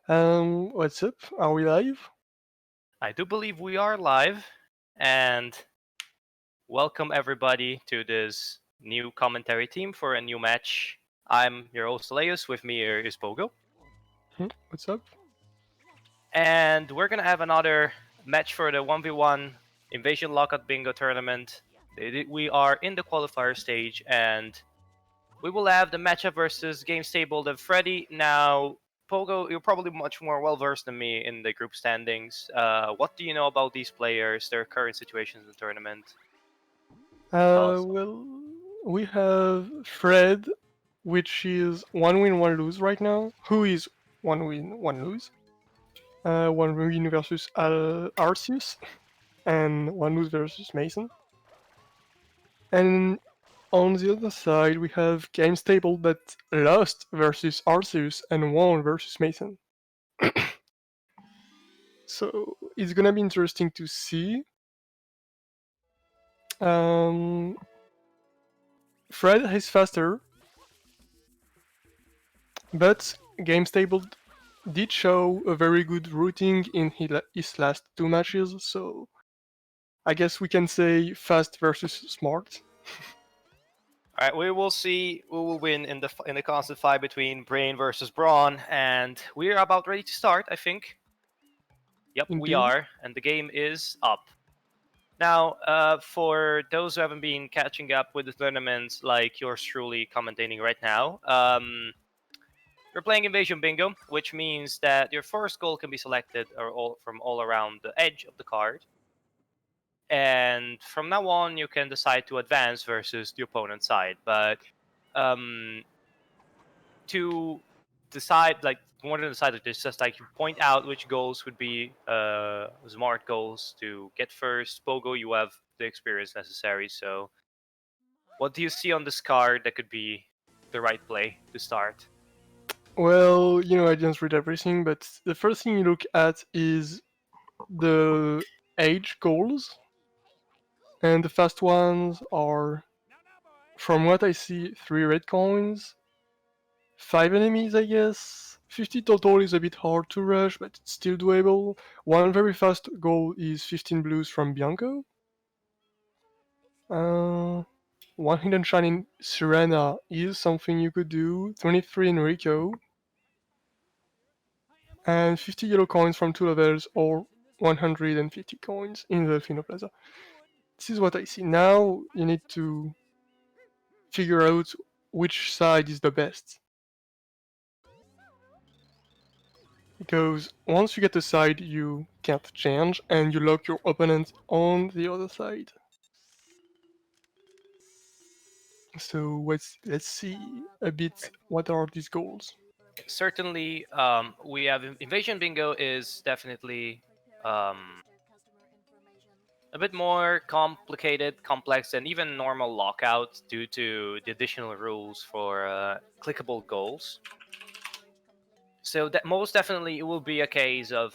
What's up? Are we live? I do believe we are live, and welcome everybody to this new commentary team for a new match. I'm your host Aleus, with me here is Pogo, What's up? and we're gonna have another match for the 1v1 Invasion Lockout Bingo tournament. We are in the qualifier stage, and we will have the matchup versus gamestabled and Freddy. Now, Pogo, you're probably much more well versed than me in the group standings. What do you know about these players, their current situations in the tournament? Tell us. Well, we have Fred, which is one win, one lose right now. Who is one win, one lose? One win versus Arceus, and one lose versus Mason. And on the other side, we have Game Stable that lost versus Arceus and won versus Mason. So it's gonna be interesting to see. Um, Fred is faster, but Game Stable did show a very good routing in his last two matches, so I guess we can say fast versus smart. All right, we will see who will win in the constant fight between Brain versus Brawn, and we're about ready to start. I think. Yep, we Indeed. are, and the game is up. Now, for those who haven't been catching up with the tournaments, like yours truly commentating right now, you're playing Invasion Bingo, which means that your first goal can be selected from all around the edge of the card. And from now on, you can decide to advance versus the opponent's side. But to decide, like, more than decide, it's just like you point out which goals would be smart goals to get first. Pogo, you have the experience necessary. So, what do you see on this card that could be the right play to start? Well, I didn't read everything, but the first thing you look at is the age goals, and the fast ones are, from what I see, 3 red coins, 5 enemies, I guess. 50 total is a bit hard to rush, but it's still doable. One very fast goal is 15 blues from Bianco. One hidden shine in Sirena is something you could do. 23 in Rico. And 50 yellow coins from 2 levels, or 150 coins in the Fino Plaza. This is what I see. Now you need to figure out which side is the best. Because once you get a side, you can't change, and you lock your opponent on the other side. So let's see a bit what are these goals. Certainly, we have Invasion Bingo is definitely um, a bit more complicated, complex than even normal lockout due to the additional rules for clickable goals. So that most definitely it will be a case of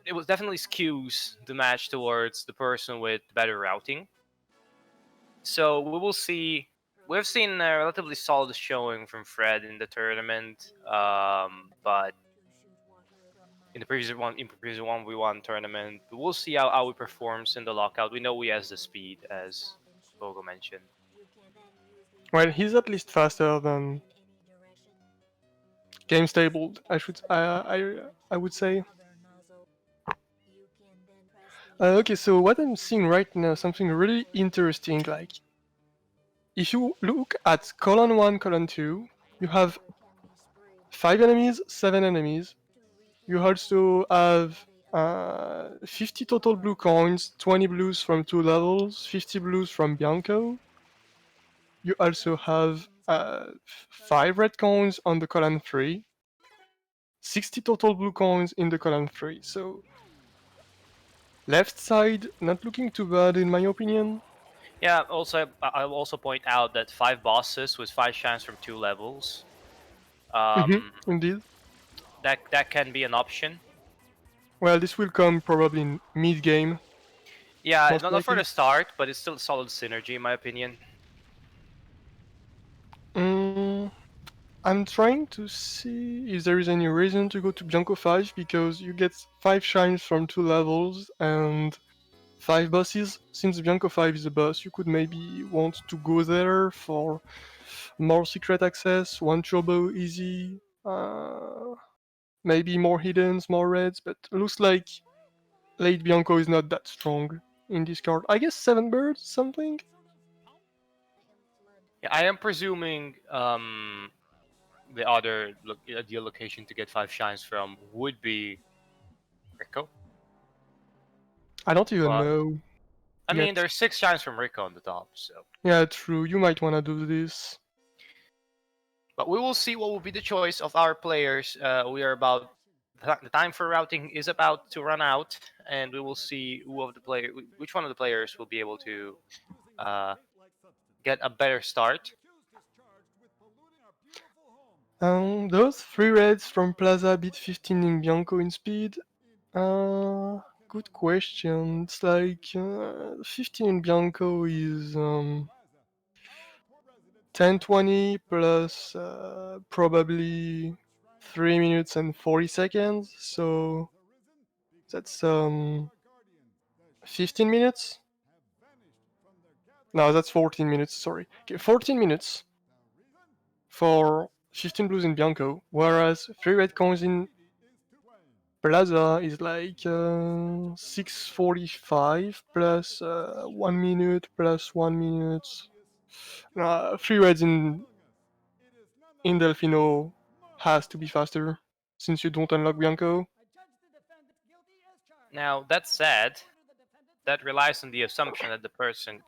it will definitely skews the match towards the person with better routing. So we will see. We've seen a relatively solid showing from Fred in the tournament, but in the previous 1v1 tournament, we'll see how he performs in the lockout. We know he has the speed, as Bogo mentioned. Well, he's at least faster than game stable. I would say. Okay, so what I'm seeing right now, something really interesting. Like, if you look at column 1, column 2, you have 5 enemies, 7 enemies. You also have 50 total blue coins, 20 blues from 2 levels, 50 blues from Bianco. You also have 5 red coins on the column 3, 60 total blue coins in the column 3. So, left side, not looking too bad in my opinion. Yeah. Also, I'll also point out that 5 bosses with 5 shines from 2 levels. Indeed. That can be an option. Well, this will come probably in mid game, Yeah, most not for likely. the start, but it's still a solid synergy in my opinion. Mm, I'm trying to see if there is any reason to go to Bianco 5 because you get 5 shines from 2 levels and 5 bosses. Since Bianco 5 is a boss, you could maybe want to go there for more secret access, 1 turbo easy, maybe more hiddens, more reds, but looks like late Bianco is not that strong in this card. I guess 7 birds, something? Yeah, I am presuming the other ideal location to get 5 shines from would be Rico. I don't even But know I mean, yet. there's 6 shines from Rico on the top, so. Yeah, true, you might wanna do this. But we will see what will be the choice of our players. We are about the time for routing is about to run out, and we will see which one of the players will be able to uh, get a better start. Those 3 reds from Plaza beat 15 in Bianco in speed. Good question. It's like 15 in Bianco is 1020 plus probably 3 minutes and 40 seconds. So that's 15 minutes? No, that's 14 minutes, sorry. Okay, 14 minutes for 15 blues in Bianco, whereas 3 red coins in Plaza is like 6:45 plus 1 minute plus 1 minute. 3 reds in Delfino has to be faster since you don't unlock Bianco. Now that said, that relies on the assumption that the person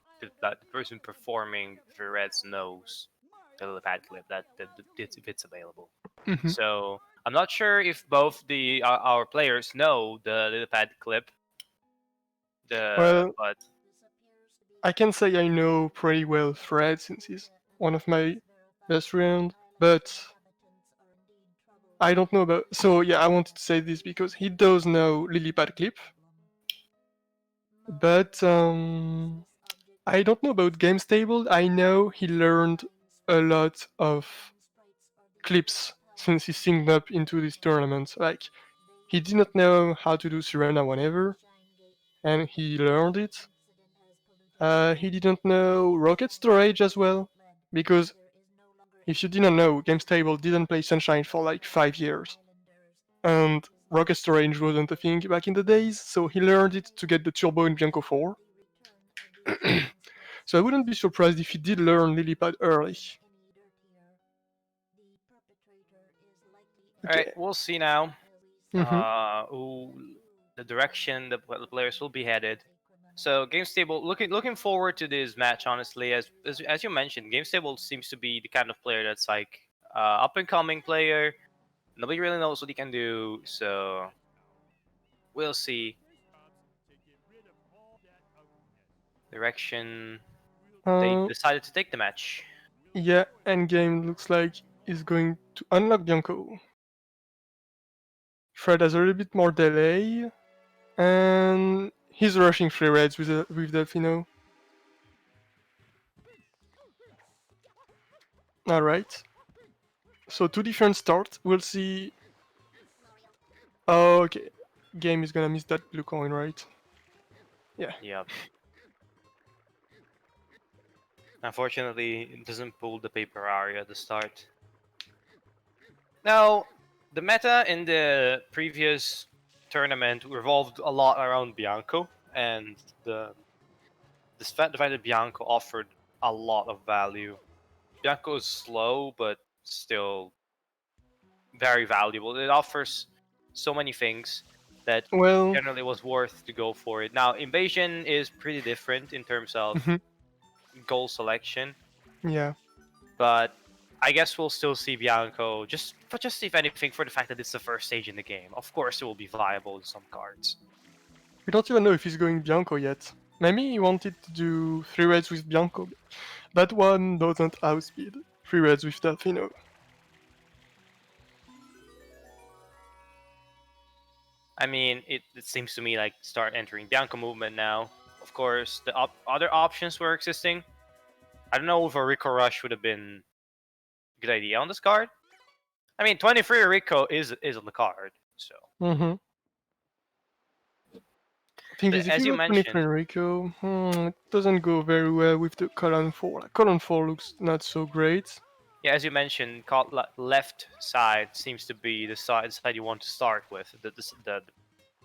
performing the Reds knows the Lipad clip that if it's available. Mhm. So I'm not sure if both our players know the Lipad clip. Well, But I can say I know pretty well Fred since he's one of my best friends, but I don't know about. So yeah, I wanted to say this because he does know Lilipad clip, but I don't know about gamestabled. I know he learned a lot of clips since he synced up into this tournament. Like he did not know how to do Sirena whenever, and he learned it. He didn't know rocket storage as well, because if you didn't know, gamestable didn't play Sunshine for like 5 years, and rocket storage wasn't a thing back in the days, so he learned it to get the turbo in Bianco 4. So I wouldn't be surprised if he did learn Lilipad early. all right, Okay. we'll see now Mm-hmm. who the direction the players will be headed. So game stable, looking forward to this match. Honestly, as you mentioned, game stable seems to be the kind of player that's like up and coming player. Nobody really knows what he can do, so we'll see direction they Uh, decided to take the match. yeah, endgame looks like is going to unlock Bianco. Fred has a little bit more delay, and he's rushing 3 reds with Delfino. Alright. So 2 different starts. We'll see. Oh, okay. Game is gonna miss that blue coin, right? Yeah. Yep. Unfortunately, it doesn't pull the paper area at the start. Now, the meta in the previous tournament revolved a lot around Bianco, and the fact that Bianco offered a lot of value. Bianco is slow, but still very valuable. It offers so many things that Well, generally was worth to go for it. Now, Invasion is pretty different in terms of mhm, goal selection, yeah. but I guess we'll still see Bianco just if anything for the fact that it's the first stage in the game. Of course, it will be viable in some cards. We don't even know if he's going Bianco yet. Maybe he wanted to do 3 reds with Bianco. That one doesn't outspeed 3 reds with Delfino. I mean, it seems to me like start entering Bianco movement now. Of course, the other options were existing. I don't know if a Rico Rush would have been a good idea on this card. I mean, 23 Rico is on the card, so. Mm-hmm. Thing But is, if as you you go 23 mentioned, Rico, it doesn't go very well with the column 4. Like, column 4 looks not so great. yeah, as you mentioned, left side seems to be the side you want to start with, the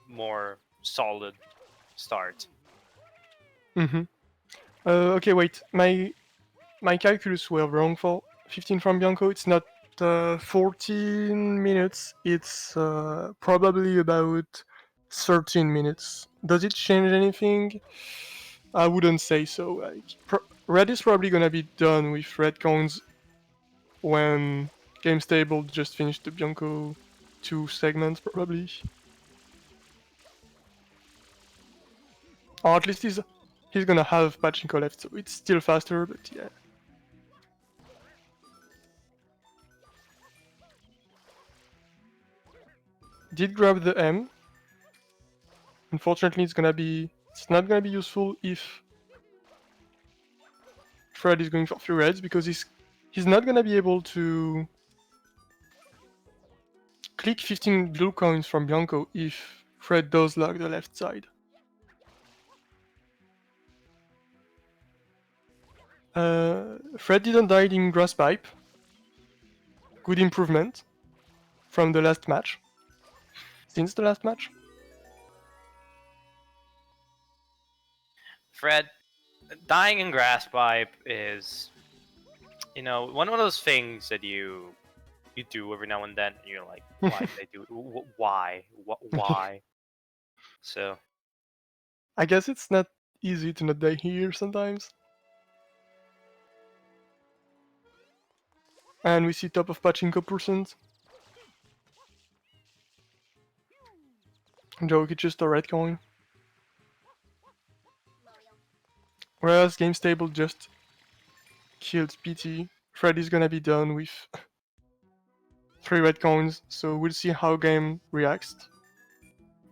more solid start. Mm-hmm. Okay, wait. My calculus were wrong for 15 from Bianco. It's not 14 minutes. It's probably about 13 minutes. Does it change anything? I wouldn't say so. Like, Red is probably gonna be done with red coins when gamestabled just finished the Bianco 2 segment, probably. Or at least he's gonna have Pachinko left, so it's still faster, but yeah. Did grab the M. Unfortunately, it's not gonna be useful if Fred is going for 3 reds, because he's not gonna be able to click 15 blue coins from Bianco if Fred does lock the left side. Fred didn't die in grass pipe. Good improvement from the last match. Since the last match. Fred, dying in grass pipe is, one of those things that you do every now and then. And you're like, why did I do it? Why? Why? So I guess it's not easy to not die here sometimes. And we see top of Pachinko percent. Joke, it's just a red coin. Whereas gamestable just killed PT. Freddy's gonna be done with 3 red coins, so we'll see how game reacts.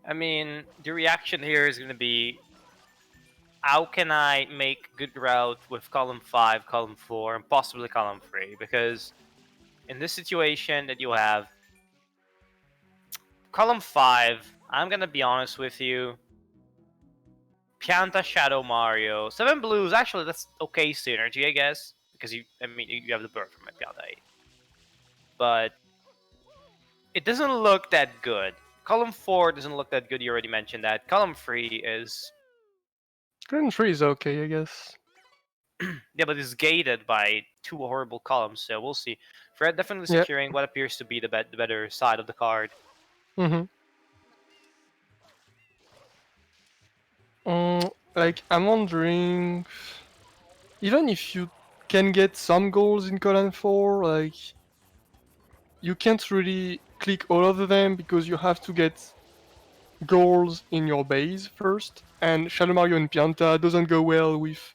I mean, the reaction here is going to be, how can I make good route with column 5, column 4, and possibly column 3? Because in this situation that you have, column 5, I'm going to be honest with you, Pianta, Shadow, Mario, 7 blues, actually that's okay synergy, I guess, because you have the bird from Pianta 8. But it doesn't look that good. Column 4 doesn't look that good, you already mentioned that. Column 3 is... Column 3 is okay, I guess. yeah, but it's gated by 2 horrible columns, so we'll see. Fred definitely Yeah. securing what appears to be the better side of the card. Mm-hmm. Like, I'm wondering, even if you can get some goals in column 4, like, you can't really click all of them because you have to get goals in your base first, and Shadow Mario and Pianta doesn't go well with,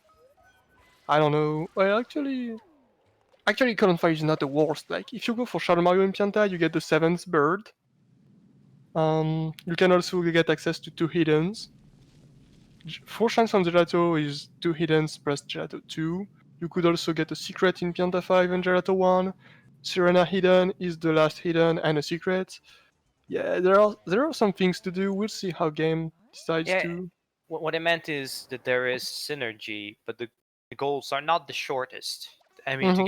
I don't know, well, actually column 5 is not the worst. Like, if you go for Shadow Mario and Pianta, you get the 7th bird. You can also get access to 2 hiddens. 4 chance on Gelato is 2 hiddens plus Gelato 2. You could also get a secret in Pianta 5 and Gelato 1. Sirena hidden is the last hidden and a secret. Yeah, there are some things to do. We'll see how game decides Yeah, to. what I meant is that there is synergy, but the goals are not the shortest. I mean, Mm-hmm. to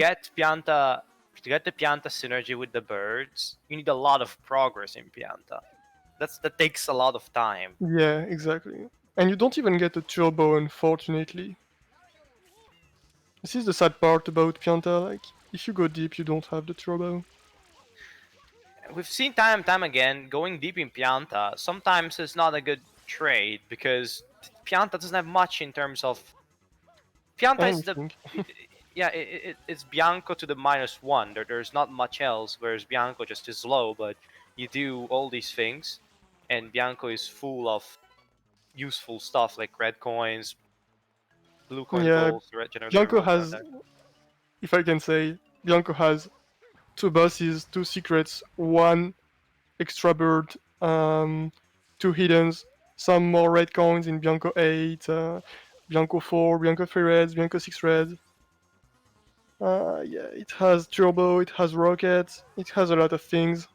get the Pianta synergy with the birds, you need a lot of progress in Pianta. That takes a lot of time. Yeah, exactly. And you don't even get a turbo, unfortunately. This is the sad part about Pianta, like, if you go deep, you don't have the turbo. We've seen time and time again, going deep in Pianta sometimes is not a good trade because Pianta doesn't have much in terms of... Pianta is the... Anything. yeah, it's Bianco to the -1. There's not much else, whereas Bianco just is low, but you do all these things, and Bianco is full of useful stuff like red coins, blue coin Yeah, pulls, generator Bianco rolls around has, there. if I can say, Bianco has 2 bosses, 2 secrets, 1 extra bird, 2 hiddens, some more red coins in Bianco 8, Bianco 4, Bianco 3 reds, Bianco 6 reds. Yeah, it has turbo, it has rockets, it has a lot of things.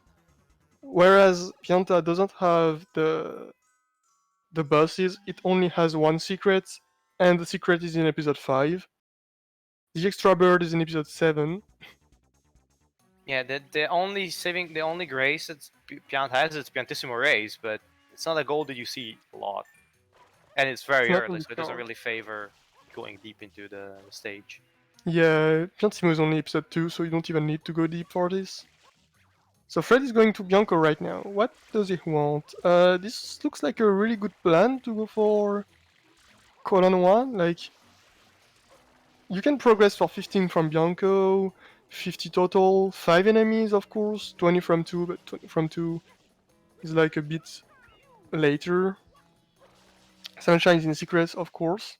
Whereas Pianta doesn't have the bosses, it only has one secret, and the secret is in episode 5. The extra bird is in episode 7. Yeah, the only grace that Piant has is Piantissimo race, but it's not a goal that you see a lot, and it's It's very not early, on so this it doesn't card. really favor going deep into the stage. Yeah, Piantissimo is only episode 2, so you don't even need to go deep for this. So Fred is going to Bianco right now. What does he want? This looks like a really good plan to go for colon 1. Like, you can progress for 15 from Bianco, 50 total, 5 enemies of course, 20 from 2, but 20 from 2 is like a bit later. Sunshine is in secrets of course.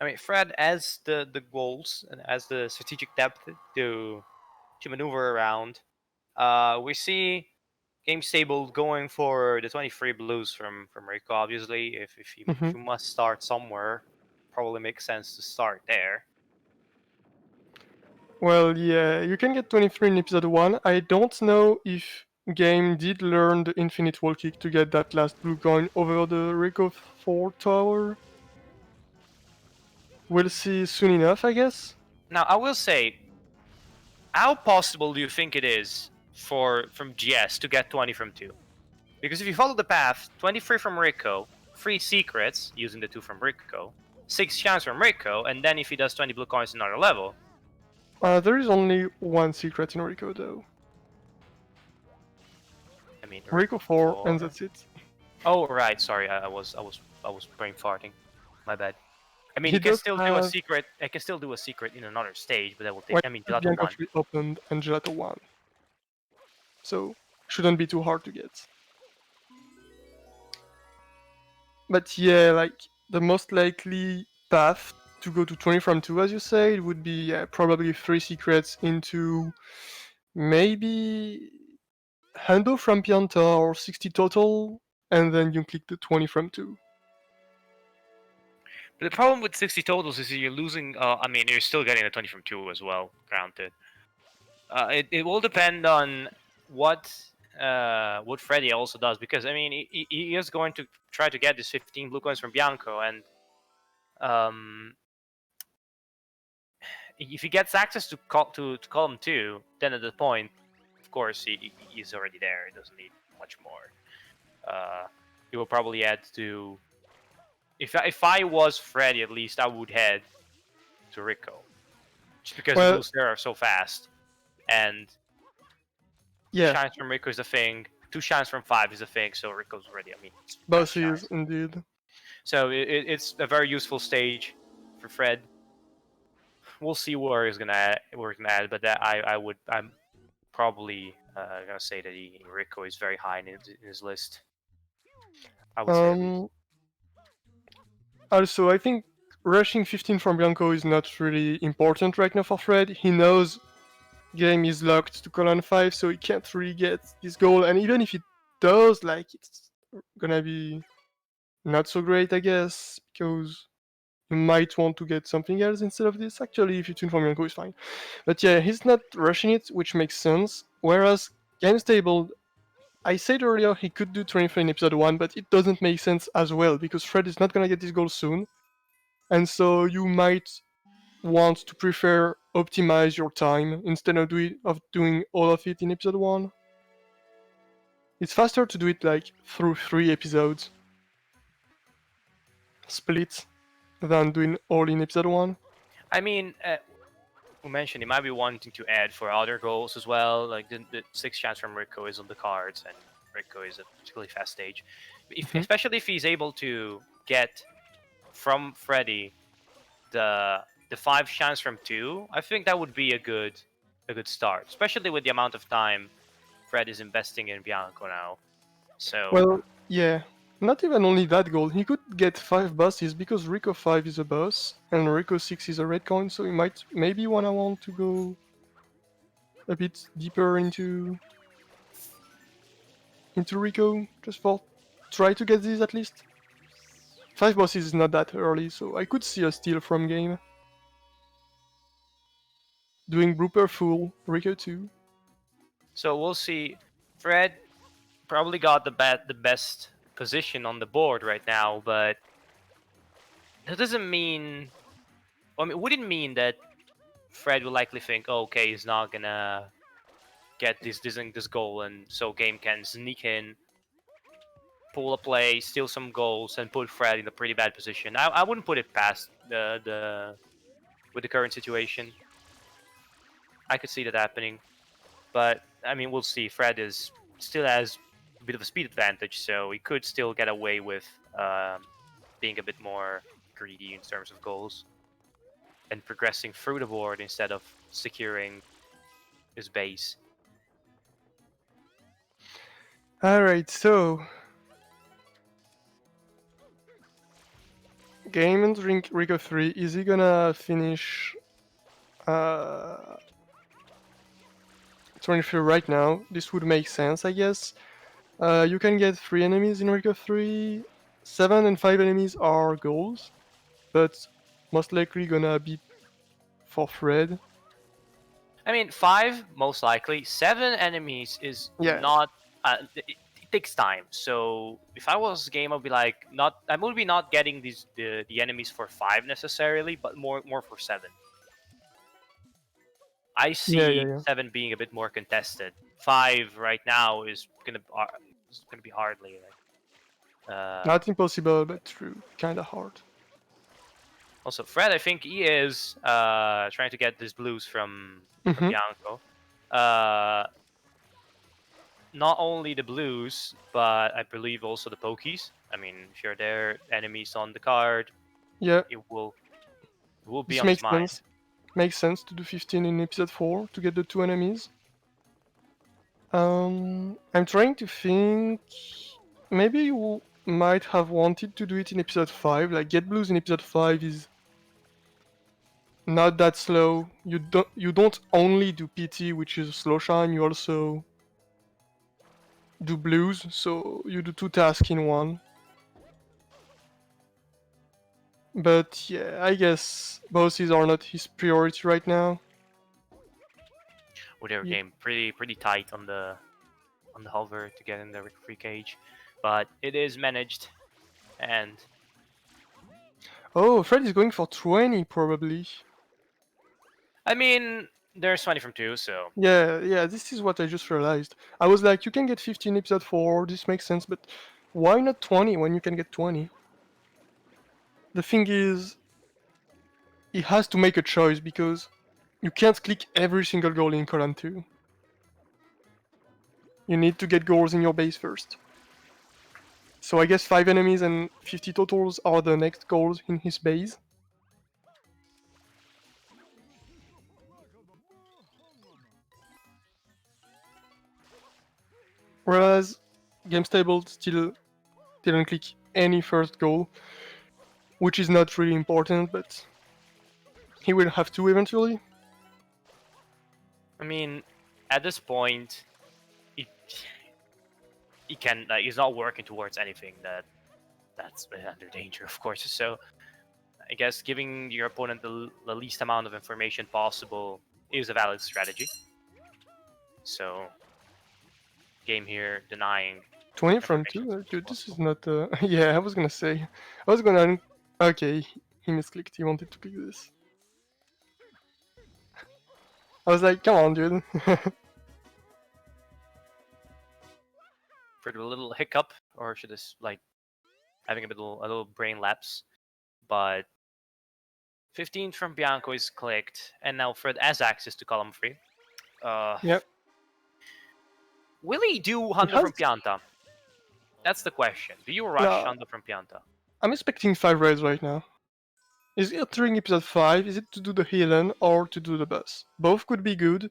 I mean, Fred has the goals and has the strategic depth to maneuver around. We see Game Stable going for the 23 blues from Rico. Obviously, if Mhm. you must start somewhere, probably makes sense to start there. Well, yeah, you can get 23 in episode 1. I don't know if game did learn the infinite wall kick to get that last blue coin over the Rico 4 tower. We'll see soon enough, I guess. Now, I will say, how possible do you think it is for from GS to get 20 from 2? Because if you follow the path, 23 from Rico, 3 secrets using the 2 from Rico, 6 chance from Rico, and then if he does 20 blue coins another level. There is only one secret in Rico though. I mean, Rico Rico 4, and 4. that's it. Oh right, sorry, I was brain farting. My bad. I mean, He he can does still do a have secret. I can still do a secret in another stage, but that will take. White I mean, House Gelato Bianco 1. 3 opened and Gelato 1, so shouldn't be too hard to get. But yeah, like the most likely path to go to 20 from 2, as you say, it would be probably 3 secrets into maybe Hando from Pianta or 60 total, and then you click the 20 from 2. But the problem with 60 totals is you're losing. I mean, you're still getting a 20 from 2 as well. Granted, it will depend on what Freddy also does, because I mean, he is going to try to get this 15 blue coins from Bianco, and um, if he gets access to column 2, then at that point, of course, he's already there. He doesn't need much more. He will probably head to. If I was Freddy, at least I would head to Rico, just because the Well, moves there are so fast, and yeah, shines from Rico is a thing. 2 shines from 5 is a thing. So Rico's already. I mean, it's 5 bosses shines. indeed. So it's a very useful stage for Fred. We'll see where he's gonna add, but I'm probably gonna say that Rico is very high in his list. I would say at least. Um, Also, I think rushing 15 from Bianco is not really important right now for Fred. He knows game is locked to colon 5, so he can't really get this goal. And even if it does, like, it's gonna be not so great, I guess, because you might want to get something else instead of this. Actually, if you tune from Bianco, it's fine. But yeah, he's not rushing it, which makes sense. Whereas gamestable, I said earlier he could do 23 in episode 1, but it doesn't make sense as well, because Fred is not gonna get this goal soon. And so you might want to prefer optimize your time instead of doing all of it in episode 1. It's faster to do it like through 3 episodes split than doing all in episode 1. I mean, we mentioned he might be wanting to add for other goals as well. Like the 6 chance from Rico is on the cards, and Rico is a particularly fast stage. Mhm. Especially if he's able to get from Freddy the 5 chance from 2, I think that would be a good start, especially with the amount of time Fred is investing in Bianco now. So Well, yeah, not even only that goal, he could get 5 bosses because Rico 5 is a boss and Rico 6 is a red coin, so he might maybe wanna want to go a bit deeper into Rico just for try to get these at least. 5 bosses is not that early, so I could see a steal from game. doing Brooper full, Rico 2. So we'll see. Fred probably got the best position on the board right now, but that doesn't mean. I mean, it wouldn't mean that Fred will likely think, oh, okay, he's not gonna get this goal, and so game can sneak in, pull a play, steal some goals, and put Fred in a pretty bad position. I wouldn't put it past the with the current situation. I could see that happening, but I mean, we'll see. Fred is still has a bit of a speed advantage, so he could still get away with being a bit more greedy in terms of goals and progressing through the board instead of securing his base. Alright, so game and Rico 3, is he gonna finish 23 right now? This would make sense, I guess. You can get 3 enemies in Rico 3, 7 and 5 enemies are goals, but most likely gonna be for Fred. I mean, 5 most likely. 7 enemies is Yeah. not. It takes time. So if I was game, I'd be like, not. I would be not getting the enemies for 5 necessarily, but more for 7. I see Yeah. 7 being a bit more contested. 5 right now is gonna be hardly like. Not impossible, but true. Kinda hard. Also, Fred, I think he is trying to get these blues from Mm-hmm. Bianco. Not only the blues, but I believe also the pokies. I mean, if you're there, enemies on the card, Yeah, it will be this on his makes mind. sense. Makes sense to do 15 in episode 4 to get the 2 enemies. I'm trying to think. Maybe you might have wanted to do it in episode 5. Like, get blues in episode 5 is not that slow. You don't only do PT, which is slow shine, you also do blues, so you do 2 tasks in one. But yeah, I guess bosses are not his priority right now. With their Yeah. game pretty tight on the hover to get in the free cage, but it is managed. And Oh, Fred is going for 20 probably. I mean, there's 20 from 2, so Yeah, this is what I just realized. I was like, you can get 15 episode 4, this makes sense, but why not 20 when you can get 20? The thing is, he has to make a choice because you can't click every single goal in column 2. You need to get goals in your base first. So I guess 5 enemies and 50 totals are the next goals in his base. Whereas gamestabled still didn't click any first goal, which is not really important, but he will have to eventually. I mean, at this point, it he can he's not working towards anything that's under danger, of course. So I guess giving your opponent the least amount of information possible is a valid strategy. So game here denying 20 from information 2? as much as Dude, this is possible. not. Yeah, I was gonna say. I was gonna. Okay, he misclicked. He wanted to click this. I was like, come on, dude. For a little hiccup, or should this like having a little brain lapse, but 15 from Bianco is clicked, and now Fred has access to column 3. Yep. Will he do He Hundo has. from Pianta? That's the question. Do you rush No, Hundo from Pianta? I'm expecting 5 raids right now. Is it entering episode 5? Is it to do the Healen or to do the boss? Both could be good.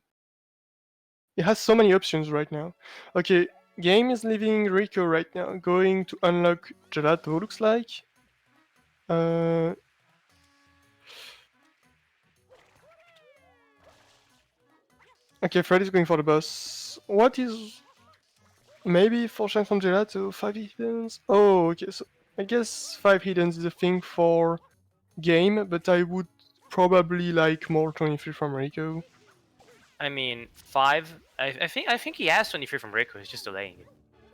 It has so many options right now. Okay, game is leaving Rico right now, going to unlock Gelato, looks like. Uh, okay, Fred is going for the boss. What is... Maybe 4 chance from Gelato, 5 hiddens? Oh, okay, so I guess 5 hiddens is a thing for game, but I would probably like more 23 from Rico. I mean, 5. I think he has 23 from Rico. He's just delaying it.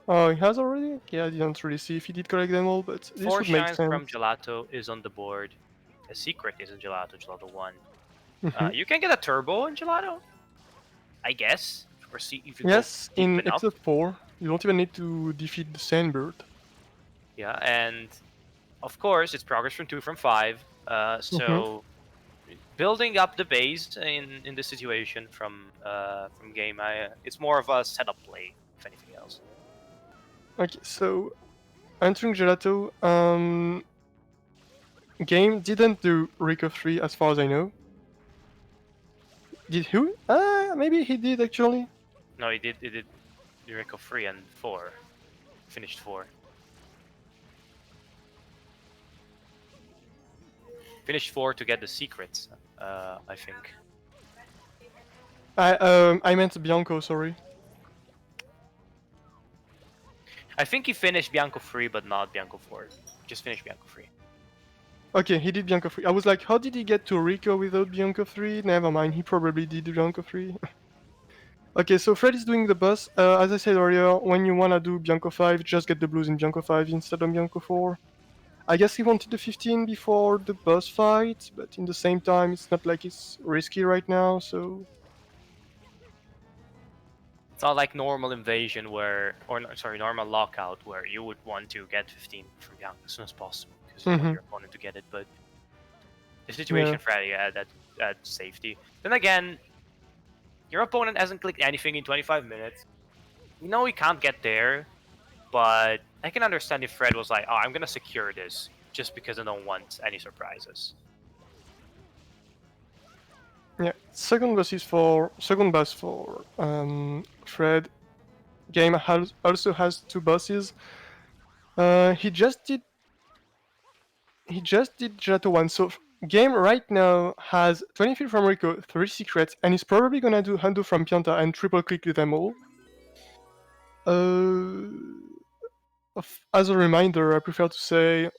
Oh, he has already? Yeah, I didn't really see if he did collect them all, but this 4 would make shines from sense. Gelato is on the board. A secret is in Gelato. Gelato 1. Mhm. You can get a turbo in Gelato, I guess. Or see if you go Yes, deep in enough. episode 4, you don't even need to defeat the Sandbird. Yeah, and of course it's progress from 2 from 5. Mhm. So building up the base in this situation from game, it's more of a setup play, if anything else. Okay, so entering Gelato, game didn't do Rico 3 as far as I know. Did who? Maybe he did actually. No, he did Rico 3 and 4. Finished 4. Finished 4 to get the secrets, I think. I meant Bianco, sorry. I think he finished Bianco 3, but not Bianco 4. Just finished Bianco 3. Okay, he did Bianco 3. I was like, how did he get to Rico without Bianco 3? Never mind, he probably did Bianco 3. Okay, so Fred is doing the boss. As I said earlier, when you wanna do Bianco 5, just get the blues in Bianco 5 instead of Bianco 4. I guess he wanted the 15 before the boss fight, but in the same time, it's not like it's risky right now, so... It's not like normal invasion normal lockout where you would want to get 15 from Bianco as soon as possible because you want your opponent to get it. But the situation Yeah. Freddy had that safety. Then again, your opponent hasn't clicked anything in 25 minutes. You know he can't get there, but I can understand if Fred was like, "Oh, I'm gonna secure this just because I don't want any surprises." Yeah, second boss for Fred. Game also has two bosses. He just did Gelato 1, so game right now has 23 from Rico, 3 secrets, and he's probably gonna do Hundo from Pianta and triple click them all. Uh, as a reminder, I prefer to say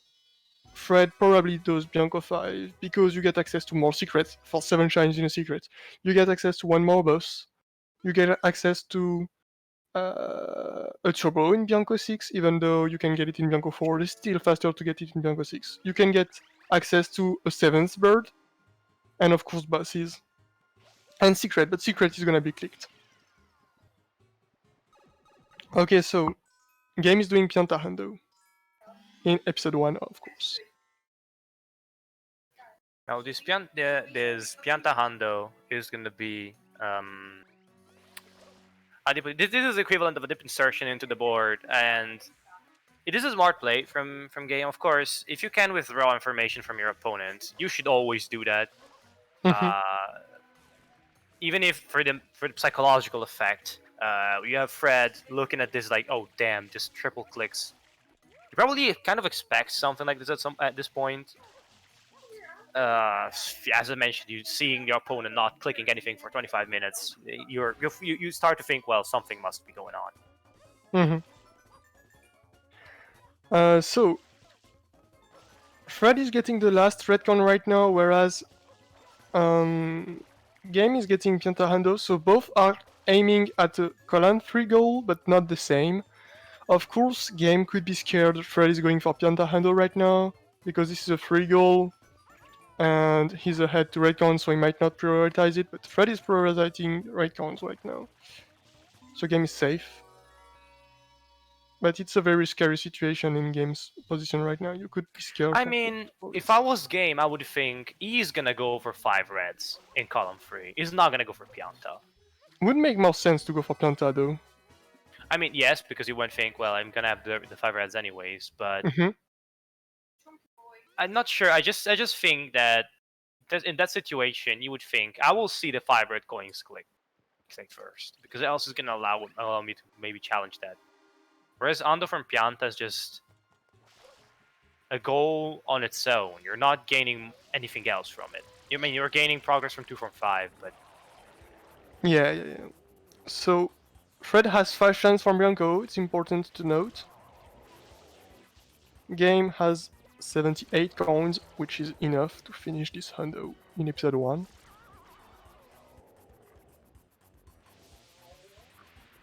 Fred probably does Bianco 5 because you get access to more secrets for 7 shines in a secret. You get access to one more boss. You get access to a turbo in Bianco 6, even though you can get it in Bianco 4, it's still faster to get it in Bianco 6. You can get access to a 7th bird, and of course bosses. And secret, but secret is gonna be clicked. Okay, so game is doing Pianta Hundo. In episode 1, of course. Now this Pianta Hando is gonna be this is equivalent of a dip insertion into the board, and it is a smart play from game. Of course, if you can withdraw information from your opponent, you should always do that. Mhm. Uh, even if for the psychological effect, you have Fred looking at this like, oh damn, just triple clicks. You probably kind of expect something like this at this point. As I mentioned, you seeing your opponent not clicking anything for 25 minutes, you start to think, well, something must be going on. Mhm. So Fred is getting the last retcon right now, whereas Game is getting Pianta Hundo, so both are aiming at a column 3 goal, but not the same. Of course, Game could be scared Fred is going for Pianta Hundo right now, because this is a 3 goal, and he's ahead to retcon, so he might not prioritize it, but Fred is prioritizing retcons right now. So Game is safe. But it's a very scary situation in Game's position right now. You could be scared I for mean, if this. I was game, I would think he's gonna go for 5 reds in column 3. He's not gonna go for Pianta. Would make more sense to go for Pianta though. I mean, yes, because you won't think, well, I'm gonna have the 5 reds anyways, but Mm-hmm. I'm not sure. I just think that in that situation, you would think I will see the 5 red coins click first, because else is gonna allow me to maybe challenge that. Whereas Ando from Pianta is just a goal on its own. You're not gaining anything else from it. I mean, you're gaining progress from 2 from 5, but Yeah. So, Fred has 5 shines from Bianco, it's important to note. Game has 78 coins, which is enough to finish this hundo in episode 1.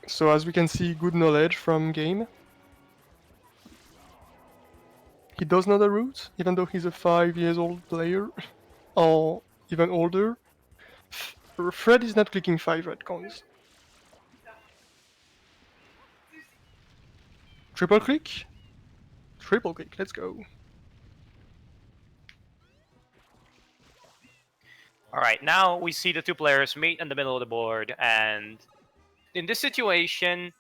So as we can see, good knowledge from Game. He does know the route, even though he's a 5 years old player, or even older. Fred is not clicking 5 red coins. Triple click? Triple click, let's go. Alright, now we see the two players meet in the middle of the board, and in this situation,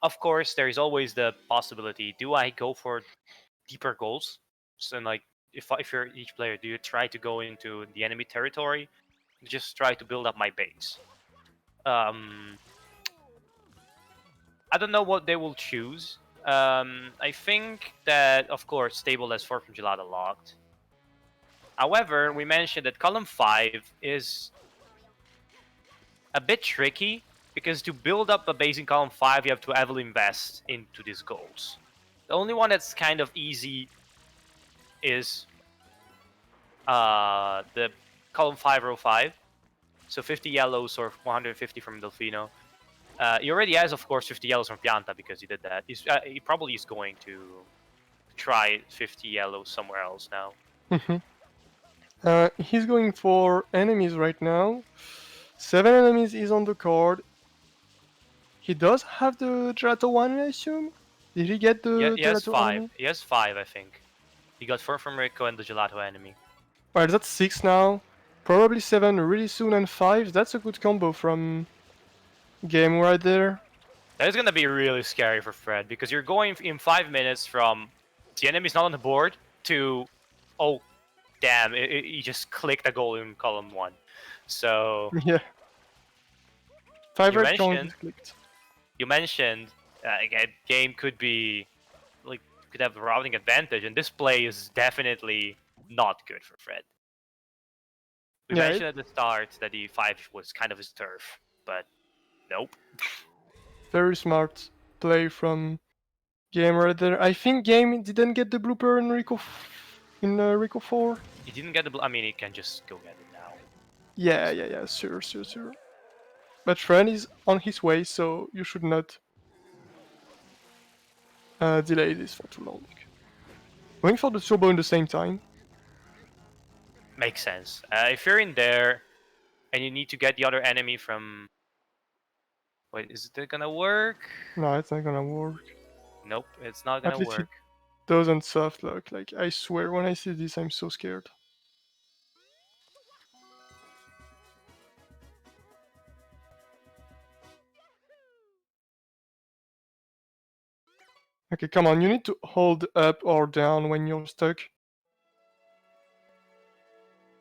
of course, there is always the possibility, do I go for deeper goals? So like, if you're each player, do you try to go into the enemy territory? Just try to build up my base. I don't know what they will choose. I think that, of course, stable has 4 from Gelato locked. However, we mentioned that column 5 is a bit tricky, because to build up a base in column 5, you have to heavily invest into these goals. The only one that's kind of easy is the column 5 row 5. So 50 yellows or 150 from Delfino. He already has, of course, 50 yellows from Pianta because he did that. He probably is going to try 50 yellows somewhere else now. He's going for enemies right now. 7 enemies is on the card. He does have the Gelato one, I assume? Did he get the He has Gelato 5. enemy? He has 5, I think. He got 4 from Rico and the Gelato enemy. Alright, that's 6 now. Probably 7 really soon and 5. That's a good combo from Game right there. That is going to be really scary for Fred, because you're going in 5 minutes from the enemy's not on the board to, oh, damn, he just clicked a goal in column 1. So, Yeah. 5 You red coins mentioned- is clicked. you mentioned Game could be, like, could have a routing advantage, and this play is definitely not good for Fred. We Yeah, mentioned at the start that the 5 was kind of his turf, but nope. Very smart play from Game right there. I think Game didn't get the blooper in Rico 4. He didn't get the. I mean, he can just go get it now. Yeah, sure. But Fred is on his way, so you should not delay this for too long. Going for the turbo in the same time. Makes sense. If you're in there and you need to get the other enemy from. Wait, is it gonna work? No, it's not gonna work. Nope, it's not At gonna least work. it doesn't soft lock. Like, I swear, when I see this, I'm so scared. Okay, come on, you need to hold up or down when you're stuck.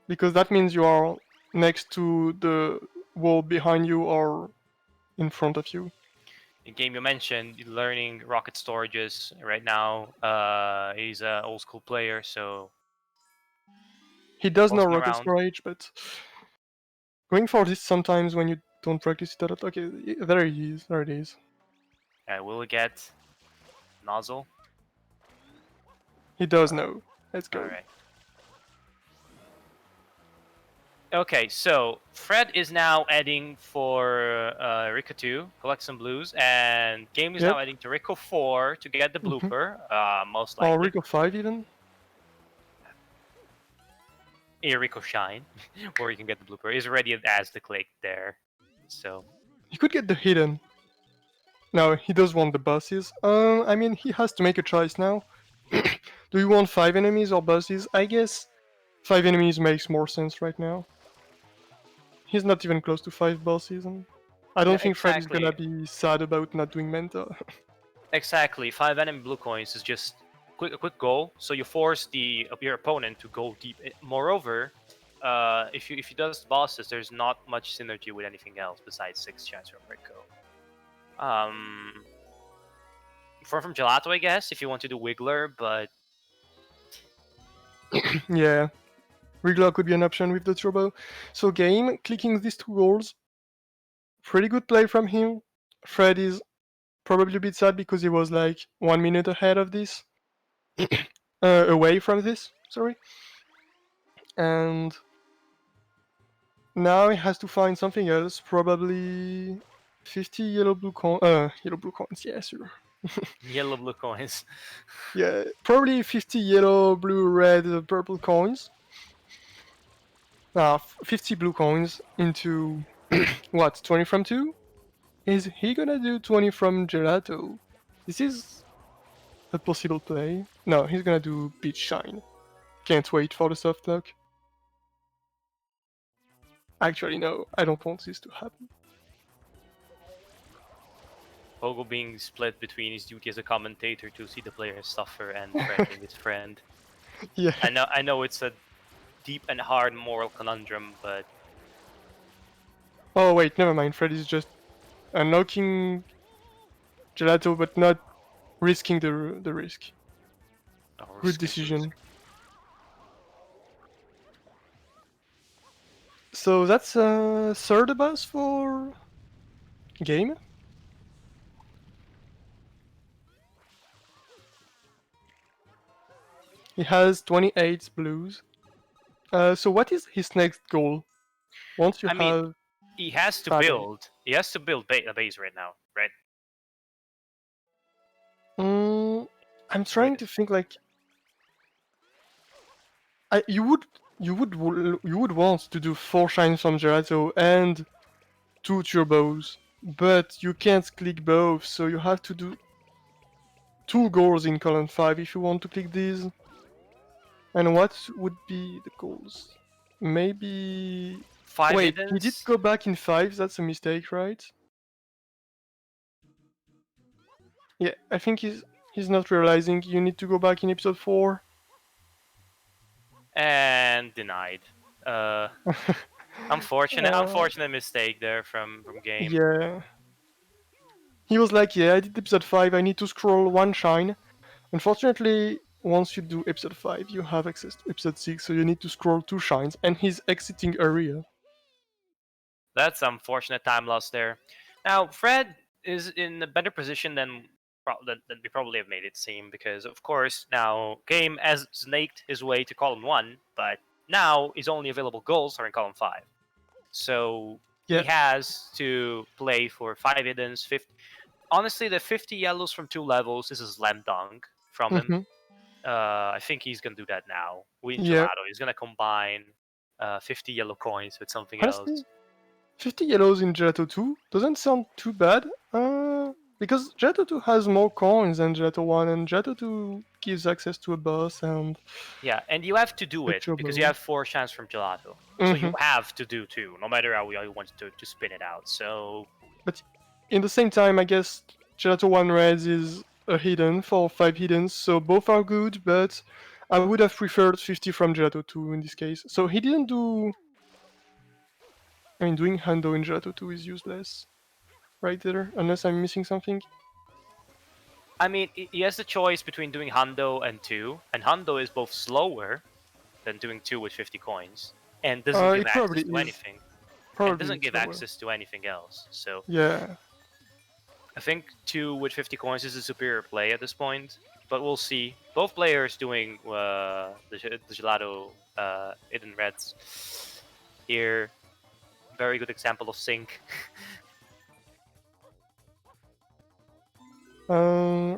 Because that means you are next to the wall behind you or in front of you. The game you mentioned, learning rocket storages right now. He's an old school player, so He does know walking rocket around. storage, but going for this sometimes when you don't practice it a lot. Okay, there he is. There it is. Will we get nozzle? He does know. Let's go. All right. Okay, so Fred is now adding for Rico 2, collect some blues, and Game is Yep. now adding to Rico 4 to get the blooper, most Or likely. Rico 5 even. Rico Shine, where you can get the blooper. Is already as the click there, so He could get the hidden. No, he does want the bosses. I mean, he has to make a choice now. Do you want 5 enemies or bosses? I guess 5 enemies makes more sense right now. He's not even close to 5 bosses, and I don't think Fred is gonna be sad about not doing Menta. Exactly. 5 enemy blue coins is just a quick goal, so you force your opponent to go deep. Moreover, if he does bosses, there's not much synergy with anything else besides 6 chance from Rico. 4 from Gelato, I guess, if you want to do Wiggler, but Yeah, Wriggler could be an option with the turbo. So Game, clicking these 2 goals. Pretty good play from him. Fred is probably a bit sad because he was like 1 minute ahead of this. Away from this, sorry. And now he has to find something else, probably 50 yellow blue coins, yeah, sure. Yellow blue coins. Yeah, probably 50 yellow, blue, red, purple coins. 50 blue coins into what? 20 from 2? Is he gonna do 20 from Gelato? This is a possible play. No, he's gonna do Beach Shine. Can't wait for the soft lock. Actually, no, I don't want this to happen. Pogo being split between his duty as a commentator to see the players suffer and threatening his friend. Yeah. I know it's a deep and hard moral conundrum, but Oh wait, never mind. Freddy's just unlocking Gelato, but not risking the risk. Good decision. So that's third boss for game. He has 28 blues. So what is his next goal? Once you I mean, have he has to 5-8. build. He has to build a base right now, right? I'm trying to think like you would want to do 4 shines from Gelato and 2 turbos, but you can't click both, so you have to do 2 goals in column 5 if you want to click these. And what would be the goals? Maybe 5 wait, he did hiddens. go back in 5. That's a mistake, right? Yeah, I think he's not realizing you need to go back in episode 4. And denied. Unfortunate mistake there from game. Yeah. He was like, yeah, I did episode 5, I need to scroll 1 shine. Unfortunately, once you do episode 5, you have access to episode 6, so you need to scroll 2 shines, and he's exiting area. That's unfortunate time loss there. Now, Fred is in a better position than we probably have made it seem, because of course now Game has snaked his way to column 1, but now his only available goals are in column 5. So Yeah. he has to play for 5 hiddens, 50. Honestly, the 50 yellows from 2 levels is a slam dunk from him. I think he's gonna do that now. With Yeah. Gelato, he's gonna combine 50 yellow coins with something Honestly, else. 50 yellows in Gelato 2 doesn't sound too bad, because Gelato 2 has more coins than Gelato 1, and Gelato 2 gives access to a boss and Yeah, and you have to do a it because you turbo. have 4 chances from Gelato. So you have to do 2, no matter how you want to spin it out. So But in the same time, I guess Gelato 1 Reds is a hidden for 5 hiddens, so both are good, but I would have preferred 50 from Gelato 2 in this case. So he didn't do... I mean, doing Hundo in Gelato 2 is useless. Right there, unless I'm missing something. I mean, he has the choice between doing Hundo and 2, and Hundo is both slower than doing 2 with 50 coins, and doesn't give It access probably to is. anything. Probably And doesn't give slower. access to anything else. So yeah, I think 2 with 50 coins is a superior play at this point, but we'll see. Both players doing the Gelato hidden reds here. Very good example of sync.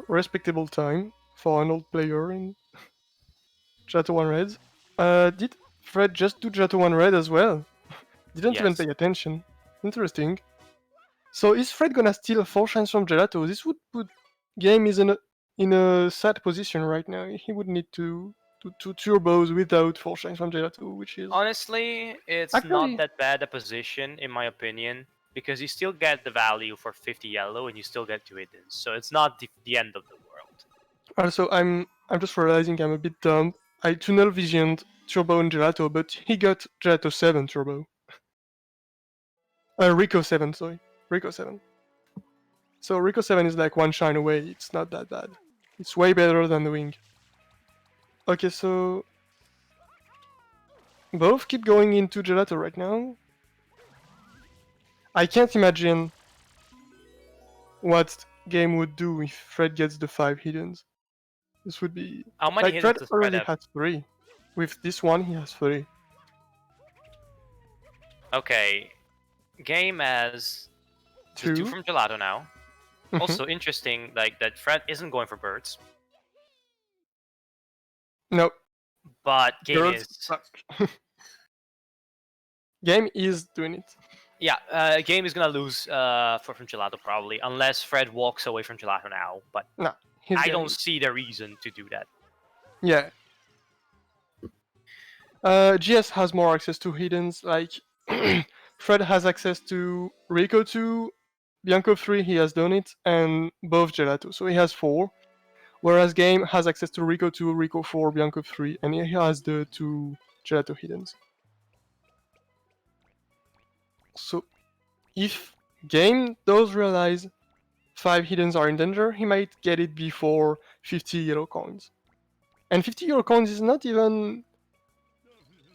respectable time for an old player in Gelato 1 Reds. Did Fred just do Gelato 1 Red as well? Didn't even Yes. pay attention. Interesting. So is Fred gonna steal 4 shines from Gelato? This would put Game is in a sad position right now. He would need to do 2 turbos without 4 shines from Gelato, which is... Honestly, it's not Actually, that bad a position, in my opinion, because you still get the value for 50 yellow and you still get 2 hiddens. So it's not the end of the world. also I'm just realizing I'm a bit dumb. I tunnel visioned Turbo and Gelato, but he got Gelato 7 Turbo. Rico 7, sorry. Rico 7. So Rico 7 is like 1 shine away, it's not that bad. It's way better than the wing. Okay, so... both keep going into Gelato right now. I can't imagine what Game would do if Fred gets the 5 hiddens. This would be... How many like, Fred hiddens does Fred already have? has 3. With this one, he has 3. Okay. Game has The two from Gelato now. Mhm. Also interesting, like that Fred isn't going for birds, No, but Game girls is. suck. Game is doing it. Yeah, Game is gonna lose from Gelato probably, unless Fred walks away from Gelato now. But No, he's I getting don't it. see the reason to do that. Yeah. GS has more access to hiddens, like Fred has access to Rico 2, Bianco 3, he has done it, and both Gelato, so he has 4. Whereas Game has access to Rico 2, Rico 4, Bianco 3, and he has the 2 Gelato hiddens. So if Game does realize 5 hiddens are in danger, he might get it before 50 yellow coins. And 50 yellow coins is not even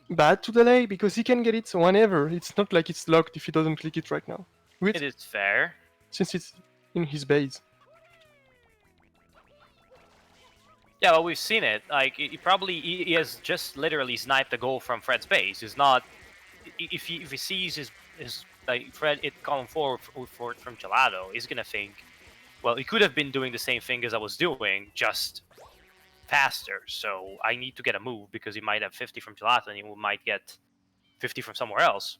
bad to delay because he can get it whenever. It's not like it's locked if he doesn't click it right now. It is fair. Since it's in his base. Yeah, well, we've seen it. Like he has just literally sniped the goal from Fred's base. It's not if he sees his like Fred it coming forward from Gelato, he's gonna think, well, he could have been doing the same thing as I was doing, just faster. So I need to get a move because he might have 50 from Gelato and he might get 50 from somewhere else.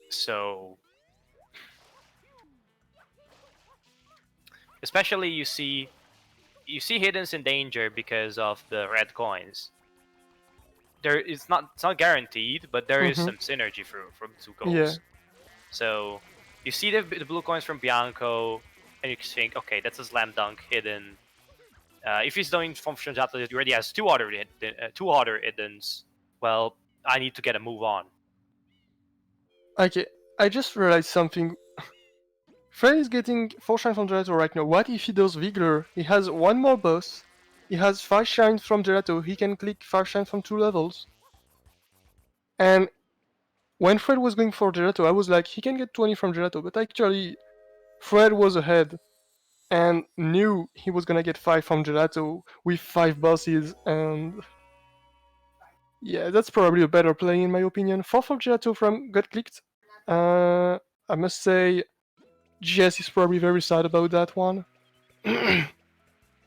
So especially you see hiddens in danger because of the red coins. It's not guaranteed, but there is some synergy from two goals. Yeah. So you see the blue coins from Bianco, and you think, okay, that's a slam dunk hidden. If he's doing from Shinjato that he already has two other hiddens, well, I need to get a move on. Okay, I just realized something. Fred is getting 4 shines from Gelato right now. What if he does Vigor? He has 1 more boss. He has 5 shines from Gelato. He can click 5 shines from 2 levels. And when Fred was going for Gelato, I was like, he can get 20 from Gelato. But actually, Fred was ahead and knew he was gonna get 5 from Gelato with 5 bosses. And yeah, that's probably a better play in my opinion. 4 from Gelato from got clicked. I must say, GS is probably very sad about that one.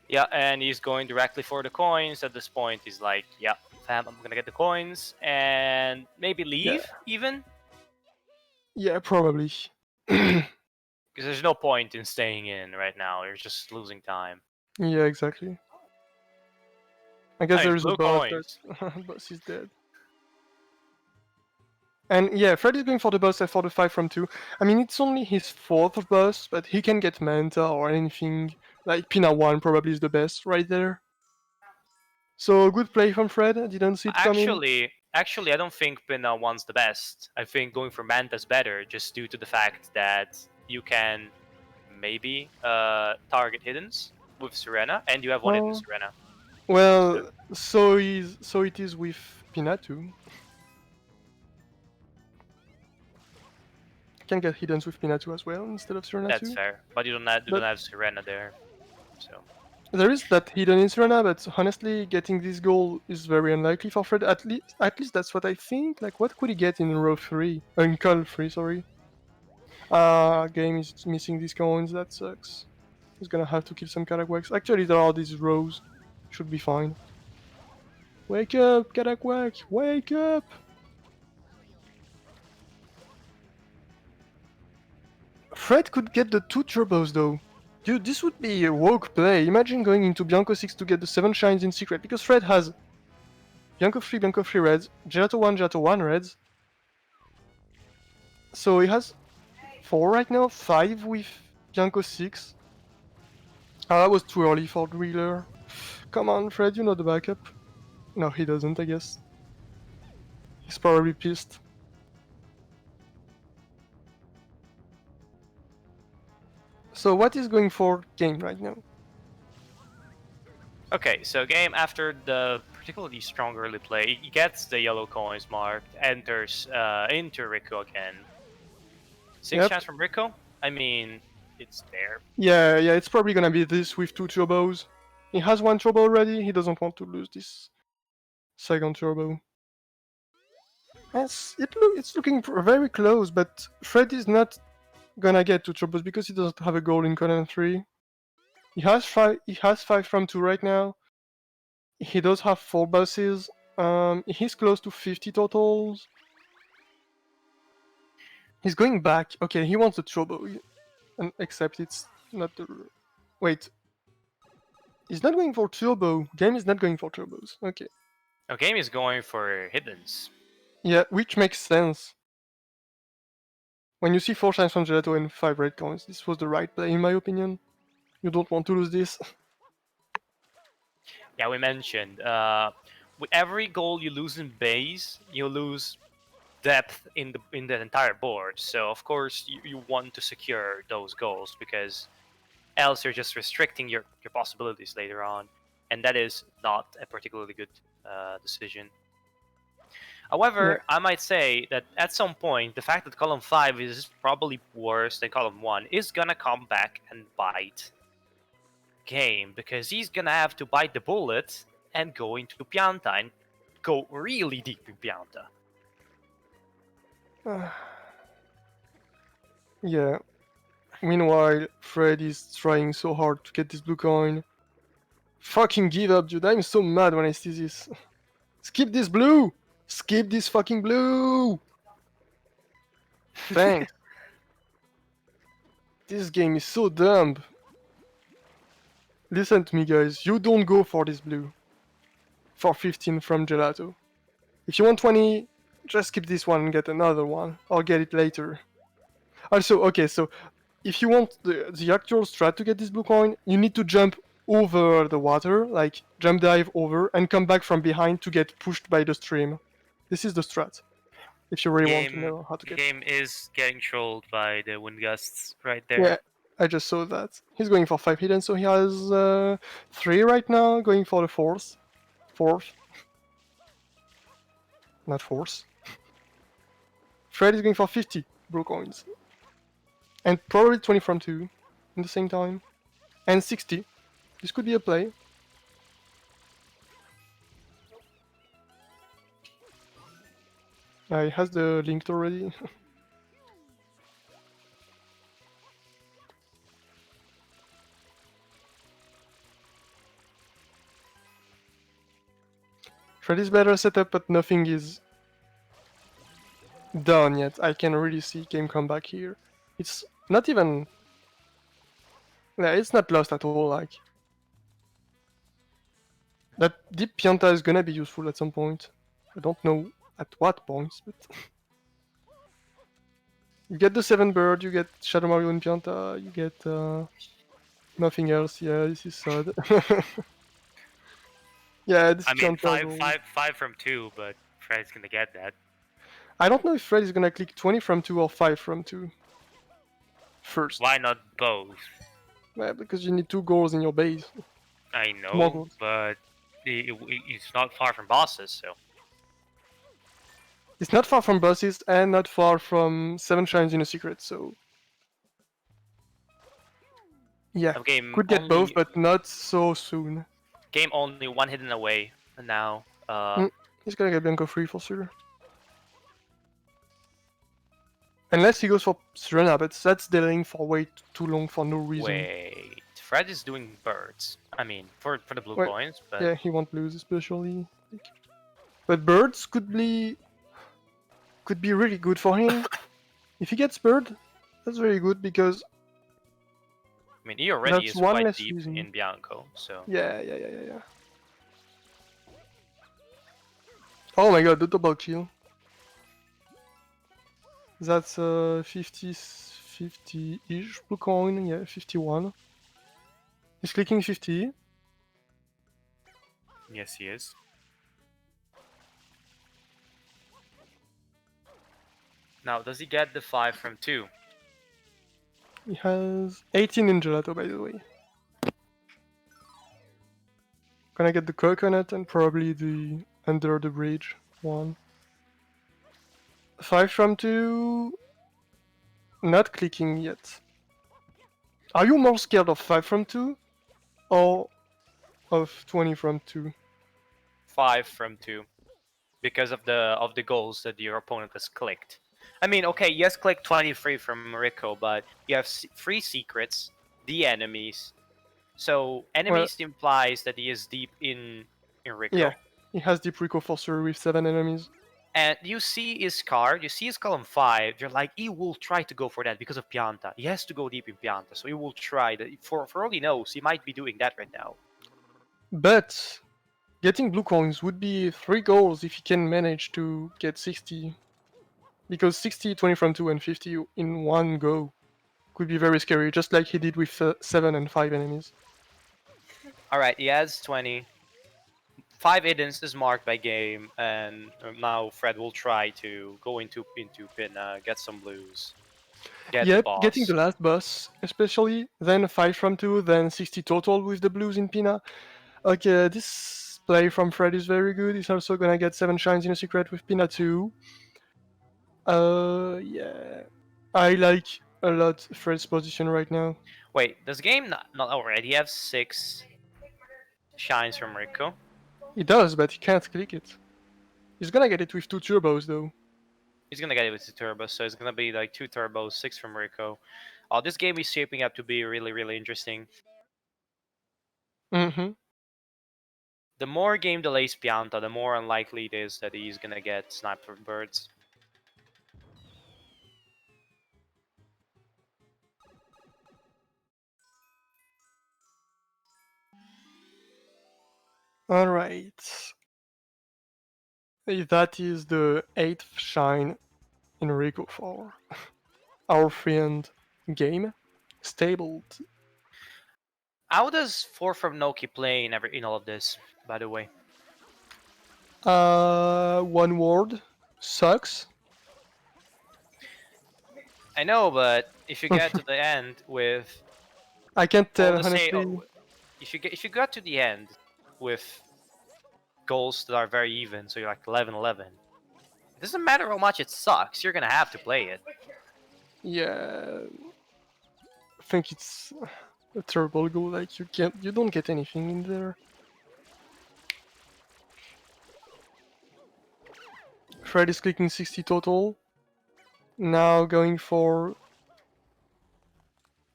Yeah, and he's going directly for the coins. At this point, he's like, yeah, fam, I'm gonna get the coins and maybe leave even. Yeah, probably. Because there's no point in staying in right now. You're just losing time. Yeah, exactly. I guess there is a blue boss, coins. but boss is dead. And yeah, Fred is going for the boss at 45 from 2. I mean, it's only his 4th boss, but he can get Manta or anything. Like, Pina 1 probably is the best right there. So, good play from Fred. I didn't see it coming. Actually, I don't think Pinna 1's the best. I think going for Manta's better, just due to the fact that you can maybe target hiddens with Serena, and you have one hidden Serena. Well, so it is with Pina too. Can get hiddens with Pina 2 as well instead of Serena 2. That's fair, but you don't have Serena there, so. There is that hidden in Serena, but honestly, getting this goal is very unlikely for Fred. At least that's what I think. Like, what could he get in row 3? In call 3, sorry. Game is missing these coins, that sucks. He's gonna have to kill some Karakwaks. Actually, there are these rows. Should be fine. Wake up, Karakwak! Wake up! Fred could get the 2 turbos though. Dude, this would be a woke play. Imagine going into Bianco 6 to get the 7 shines in secret, because Fred has Bianco 3 reds, Gelato 1 reds. So he has 4 right now, 5 with Bianco 6. Ah, that was too early for Driller. Come on, Fred, you know the backup. No, he doesn't, I guess. He's probably pissed. So what is going for Game right now? Okay, so Game, after the particularly strong early play, he gets the yellow coins marked, enters into Rico again. 6 shots from Rico? I mean, it's there. Yeah, it's probably gonna be this with 2 turbos. He has 1 turbo already, he doesn't want to lose this second turbo. Yes, it's looking very close, but Fred is not gonna get two turbos because he doesn't have a goal in Conan 3. He has five. He has 5 from 2 right now. He does have 4 buses. He's close to 50 totals. He's going back. Okay, he wants the turbo, and except it's not the. Wait, he's not going for turbo. Game is not going for turbos. Okay. Now, game is going for hiddens. Yeah, which makes sense. When you see 4 shines from Gelato and 5 red coins, this was the right play in my opinion. You don't want to lose this. Yeah, we mentioned with every goal you lose in base, you lose depth in the entire board. So of course you want to secure those goals because else you're just restricting your possibilities later on, and that is not a particularly good decision. However, I might say that at some point, the fact that column 5 is probably worse than column 1 is gonna come back and bite game, because he's gonna have to bite the bullet and go into Pianta and go really deep in Pianta. Yeah. Meanwhile, Fred is trying so hard to get this blue coin. Fucking give up, dude. I'm so mad when I see this. Skip this blue! Skip this fucking blue! Thanks. This game is so dumb. Listen to me, guys. You don't go for this blue. For 15 from Gelato. If you want 20, just skip this one and get another one. Or get it later. Also, okay, so if you want the actual strat to get this blue coin, you need to jump over the water, like jump dive over, and come back from behind to get pushed by the stream. This is the strat. If you really want to know how to get. Game is getting trolled by the wind gusts right there. Yeah, I just saw that. He's going for 5 hidden, so he has 3 right now, going for the fourth. Not fourth. Fred is going for 50 blue coins. And probably 20 from 2 in the same time. And 60. This could be a play. He has the linked already. Freddy's better setup, but nothing is done yet. I can really see game come back here. It's not even... Yeah, it's not lost at all, like... That deep Pianta is gonna be useful at some point. I don't know at what points, but... You get the 7 bird, you get Shadow Mario and Pianta, you get... nothing else. Yeah, this is sad. Yeah, this I mean, Pianta five from 2, but Fred's gonna get that. I don't know if Fred is gonna click 20 from 2 or 5 from 2. First. Why not both? Yeah, because you need 2 goals in your base. I know, but it's not far from bosses, so... It's not far from bosses and not far from 7 shines in a secret, so... Yeah, could get both, but not so soon. Game only 1 hidden away, and now... He's gonna get Blanco free for sure. Unless he goes for Serena, but that's delaying for way too long for no reason. Wait, Fred is doing birds. I mean, for the blue coins, but... Yeah, he won't lose especially. But birds could be really good for him. If he gets bird, that's very good because... I mean, he already is quite deep in Bianco, so... Yeah. Oh my god, the double kill. That's 50-ish blue coin, yeah, 51. He's clicking 50. Yes, he is. Now, does he get the 5 from 2? He has 18 in Gelato, by the way. Gonna get the coconut and probably the under the bridge one. 5 from 2... Not clicking yet. Are you more scared of 5 from 2? Or of 20 from 2? 5 from 2. because of the goals that your opponent has clicked. I mean, okay, yes, click 23 from Rico, but you have three secrets, the enemies. So Well, enemies implies that he is deep in yeah, Rico. he has deep recall for sure with 7 enemies. And you see his card, you see his column 5, you're like, he will try to go for that because of Pianta. He has to go deep in Pianta, so he will try that. For all he knows, he might be doing that right now. But getting blue coins would be 3 goals if he can manage to get 60. Because 60, 20 from 2, and 50 in one go could be very scary, just like he did with 7 and 5 enemies. Alright, he has 20. 5 hiddens is marked by game, and now Fred will try to go into pin, get some blues, get the Yep, getting boss. the last boss, especially, then 5 from 2, then 60 total with the blues in Pina. Okay, this play from Fred is very good. He's also gonna get 7 shines in a secret with Pina too. Yeah. I like a lot Fred's position right now. Wait, does game not already have 6 shines from Rico? He does, but he can't click it. He's gonna get it with 2 turbos though. He's gonna get it with the turbos, so it's gonna be like 2 turbos, 6 from Rico. Oh, this game is shaping up to be really, really interesting. Mm-hmm. The more game delays Pianta, the more unlikely it is that he's gonna get sniped from birds. Alright. That is the 8th shine in Rico for our friend Game Stabled. How does 4 from Noki play in all of this, by the way? One word. Sucks. I know, but if you get to the end with, I can't well, tell, let's say, honestly. if you got to the end with goals that are very even, so you're like 11-11, it doesn't matter how much it sucks, you're gonna have to play it. Yeah, I think it's a terrible goal. Like you don't get anything in there. Fred is clicking 60 total. Now going for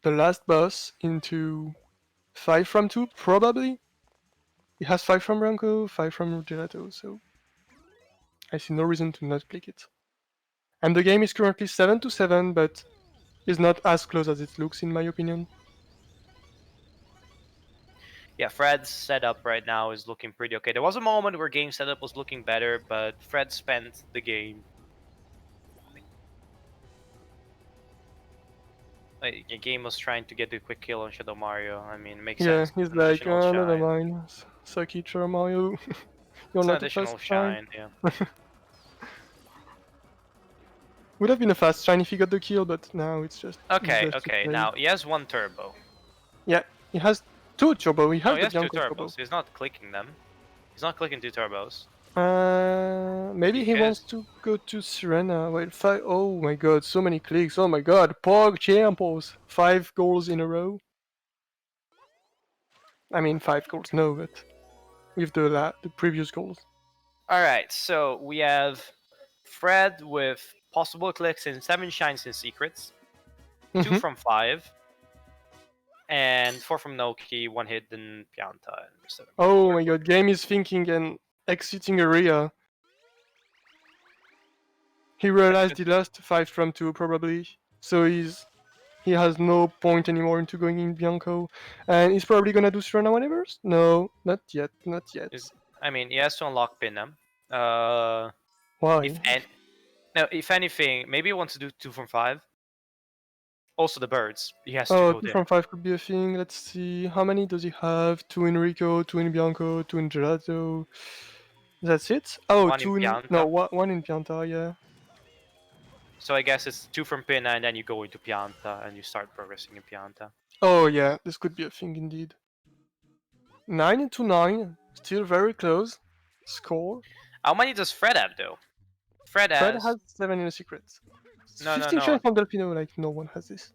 the last boss into 5 from 2, probably. He has 5 from Branco, 5 from Gelato, so I see no reason to not click it. And the game is currently 7-7, but is not as close as it looks in my opinion. Yeah, Fred's setup right now is looking pretty okay. There was a moment where game setup was looking better, but Fred spent the game. Like, the game was trying to get a quick kill on Shadow Mario. I mean, it makes Yeah, sense. he's It's an like, additional never shine. mind, suck it, Mario. You're It's an not a fast additional shine. shine, yeah. Would have been a fast shine if he got the kill, but now it's just Okay, useless to okay. play. Now he has 1 turbo. Yeah, he has 2 turbo, he No, has he the has 2 Bianco turbo. turbos. He's not clicking them. He's not clicking 2 turbos Maybe he wants because to go to Serena. Wait, oh my god, so many clicks. Oh my god, Pog Champos. 5 goals in a row. I mean, 5 goals, no, but with the previous goals. all right. So we have Fred with possible clicks and 7 shines and secrets, 2 Mm-hmm. from 5, and 4 from Noki, 1 hidden Pianta, and 7 from Oh my Marco. god, game is thinking and exiting area. He realized he lost 5 from 2 probably, so he has no point anymore into going in Bianco, and he's probably gonna do Serena whenever? No, not yet, not yet. I mean, he has to unlock Pinham. Uh, if Why? and no, if anything, maybe he wants to do 2 from 5. Also the birds. He has to Oh, go 2 there. from 5 could be a thing. Let's see. How many does he have? 2 in Rico, 2 in Bianco, 2 in Gelato. That's it? Oh, 1 in 2 in. No, Pianta. 1 in Pianta, yeah. So I guess it's 2 from Pinna, and then you go into Pianta and you start progressing in Pianta. Oh, yeah, this could be a thing indeed. 9 into 9. Still very close. Score. How many does Fred have though? Fred Fred has has 7 in a secret. no, no, 15 no. shine from Delfino, like, no one has this.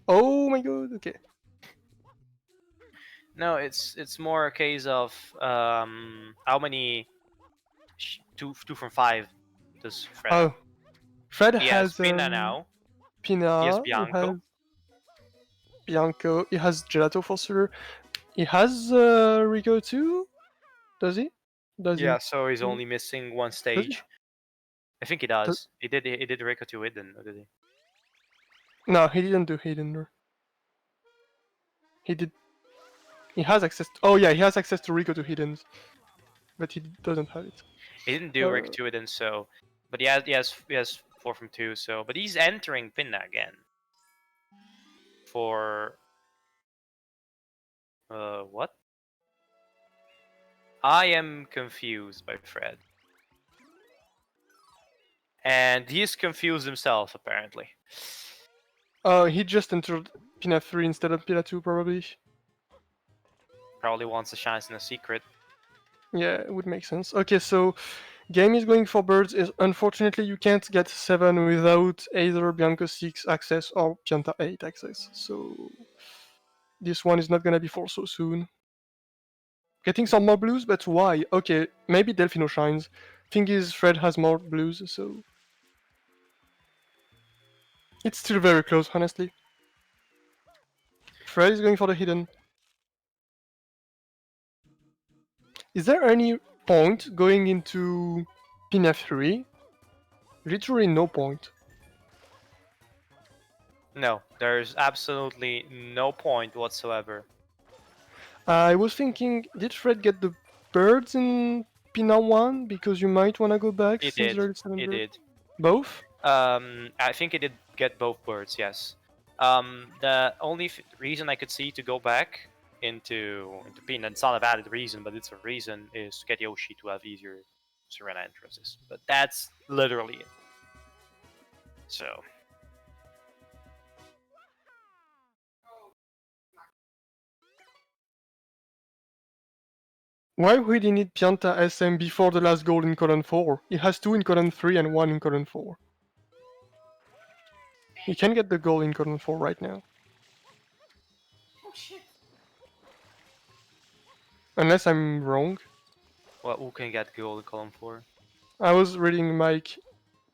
Oh my god, okay. No, it's more a case of how many two from five does Fred have? Oh, Fred He has has Pina now. He has Pina, he has Bianco. Bianco, he has Gelato for sure. He has Rico too? Does he? Does he? Yeah, so he's only missing one Does he? stage. I think he Does, does. He did Rico to Hidden, or did he? no, he didn't do Hidden. He did. He has access. Oh yeah, he has access to Rico to Hiddens, but he doesn't have it. He didn't do Rico to Hidden, so but he has 4 from 2, so but he's entering Pinna again. For what? I am confused by Fred. And he's confused himself apparently. He just entered Pina 3 instead of Pina 2 probably. Probably wants a chance in a secret. Yeah, it would make sense. Okay, so game is going for birds. Is unfortunately you can't get 7 without either Bianco 6 access or Pianta 8 access. So this one is not gonna be for so soon. Getting some more blues, but why? Okay, maybe Delfino shines. Thing is, Fred has more blues, so it's still very close, honestly. Fred is going for the hidden. Is there any point going into Pina 3? Literally no point. No, there's absolutely no point whatsoever. I was thinking, did Fred get the birds in Pina 1? Because you might want to go back He since did. there is 7 He birds. did. Both? I think he did get both birds. Yes. The only reason I could see to go back into Pina, it's not a valid reason, but it's a reason, is to get Yoshi to have easier Serena entrances. But that's literally it. So. Why would he need Pianta SM before the last goal in column 4? He has 2 in column 3 and 1 in column 4. He can get the goal in column 4 right now. Unless I'm wrong. Well, who can get goal in column 4? I was reading Mike,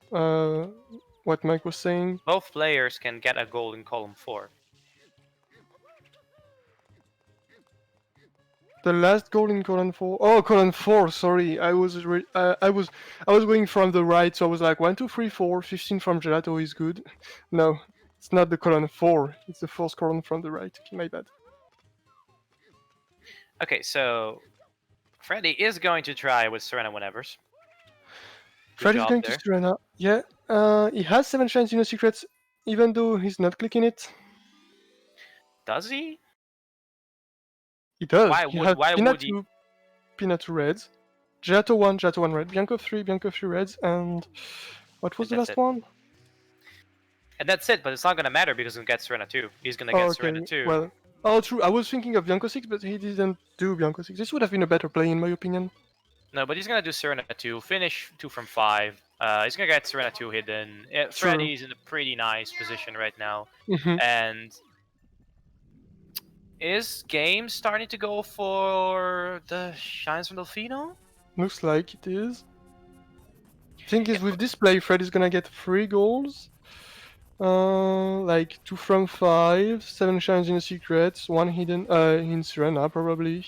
what Mike was saying. Both players can get a goal in column 4. The last goal in column 4. Oh, column 4. Sorry, I was going from the right, so I was like 1, 2, 3, 4. 15 from Gelato is good. No, it's not the column 4. It's the fourth column from the right. Okay, my bad. Okay, so Freddy is going to try with Serena Whenevers. Freddy's going to Serena. Yeah, he has 7 shines in the secrets, even though he's not clicking it. Does he? He does. Why He would, has why Pina would he? 2, Pina 2 reds, Gelato 1 red, Bianco 3 reds, and what was And the that's last it. one? And that's it, but it's not gonna matter because he'll get Serena 2. He's gonna get Serena 2. Well, oh, true. I was thinking of Bianco 6, but he didn't do Bianco 6. This would have been a better play, in my opinion. No, but he's gonna do Serena 2, finish 2 from 5. He's gonna get Serena 2 hidden. Freddy's in a pretty nice position right now. And is game starting to go for the shines from Delfino? Looks like it is. Thing is, with this play, Fred is gonna get 3 goals. Like 2 from 5, 7 shines in the secrets, 1 hidden in Serena, probably.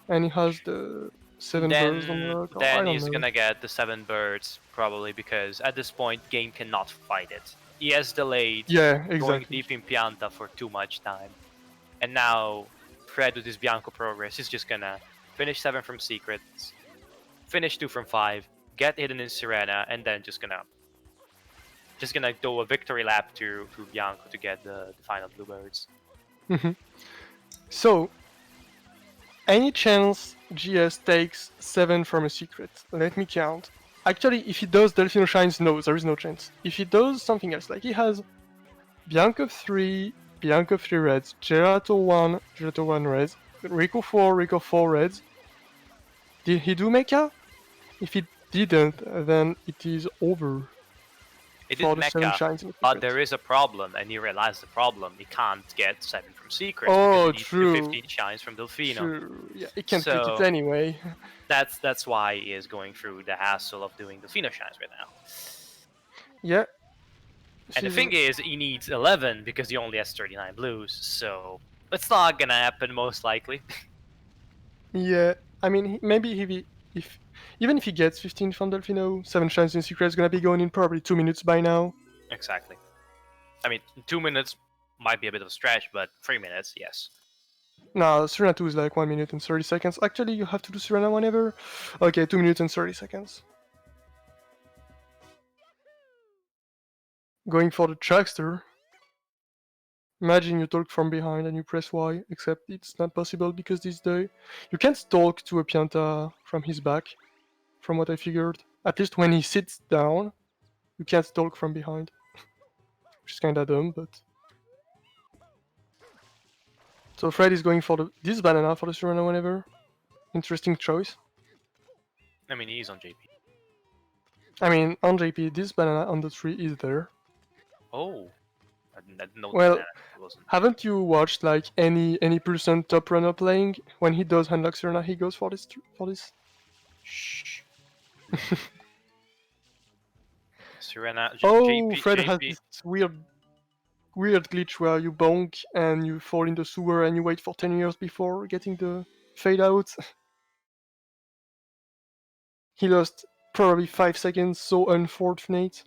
And he has the 7 birds on the rock. Then he's gonna get the 7 birds, probably, because at this point, game cannot fight it. He has delayed going deep in Pianta for too much time. And now, Fred with his Bianco progress is just gonna finish 7 from secrets, finish 2 from 5, get hidden in Serena, and then just gonna do a victory lap to Bianco to get the final bluebirds. So, any chance GS takes 7 from a secret? Let me count. Actually, if he does Delfino Shines, no, there is no chance. If he does something else, like he has Bianco 3 reds, Gelato 1 reds, Rico 4 reds. Did he do Mecha? If he didn't, then it is over. It for did the 7 mecha, shines in the but secret. there is a problem, and you realize the problem. You can't get 7 from secrets because Oh, you need to do true. 15 shines from Delfino. True. Yeah, it can't get it So anyway. that's why he is going through the hassle of doing Delfino shines right now. Yeah. And the She's thing is, he needs 11 because he only has 39 blues, so it's not gonna happen most likely. yeah. I mean, maybe if even if he gets 15 from Delfino, 7 shines in secret is gonna be going in probably 2 minutes by now. Exactly. I mean, 2 minutes might be a bit of a stretch, but 3 minutes, yes. No, Serena 2 is like 1 minute and 30 seconds. Actually, you have to do Serena whenever. Okay, 2 minutes and 30 seconds. Going for the Trackster. Imagine you talk from behind and you press Y, except it's not possible because this day you can't talk to a Pianta from his back, from what I figured. At least when he sits down, you can't talk from behind. Which is kinda dumb, but... So Fred is going for this banana for the Serena whenever. Interesting choice. I mean, he's on JP. I mean, on JP, this banana on the tree is there. Oh, I didn't notice Well, that. It wasn't. haven't you watched like any person top runner playing? When he does unlock Serena, he goes for this. Shh. Serena, Oh, JP, Fred has JP. this weird glitch where you bonk and you fall in the sewer and you wait for 10 years before getting the fade out. He lost probably 5 seconds, so unfortunate.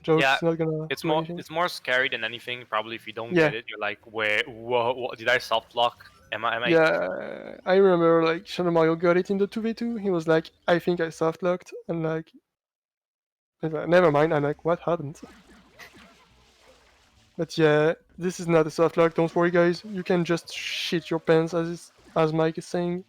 Yeah, Jokes, not gonna do anything. it's more scary than anything. Probably if you don't Yeah, get it, you're like, where, whoa, did I soft lock? Am I? yeah. I remember like Shadow Mario got it in the 2v2. He was like, I think I soft locked, and like, he's like, never mind. I'm like, what happened? But yeah, this is not a soft lock. Don't worry, guys. You can just shit your pants, as Mike is saying.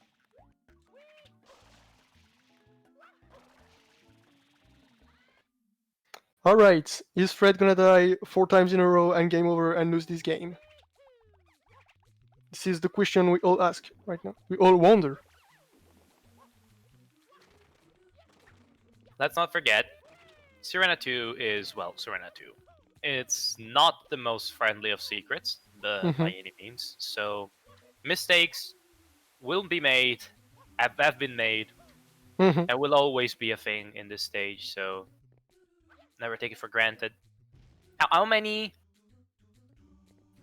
Alright, is Fred gonna die 4 times in a row and game over and lose this game? This is the question we all ask right now. We all wonder. Let's not forget, Serena 2 is, well, Serena 2. It's not the most friendly of secrets, by any means. So mistakes will be made, have been made, Mhm. and will always be a thing in this stage. So never take it for granted. Now, how many?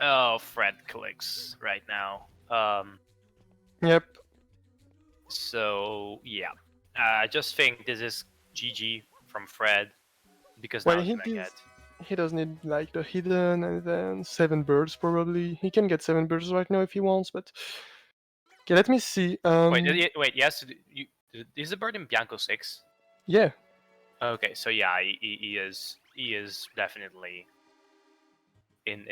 Oh, Fred clicks right now. Yep. So yeah, I just think this is GG from Fred because now Well, he's gonna get. he does need like the hidden and then 7 birds probably. He can get 7 birds right now if he wants, but okay, let me see. Wait. Yes, is the bird in Bianco 6? Yeah. Okay, so yeah, he is definitely in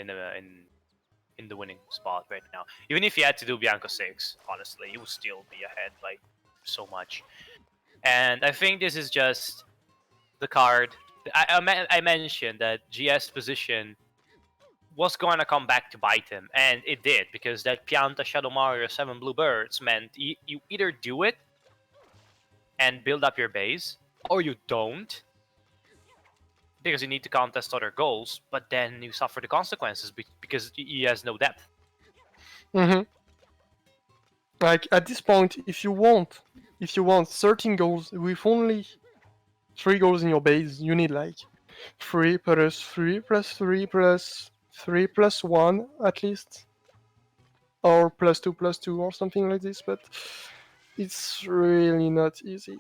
the winning spot right now. Even if he had to do Bianco 6, honestly, he would still be ahead by so much. And I think this is just the card. I mentioned that GS position was going to come back to bite him, and it did, because that Pianta Shadow Mario 7 Blue Birds meant you either do it and build up your base, or you don't, because you need to contest other goals, but then you suffer the consequences because he has no depth. Mm-hmm. Like at this point, if you want 13 goals with only 3 goals in your base, you need like 3 plus 3 plus 3 plus 3 plus 1 at least, or plus 2 or something like this. But it's really not easy.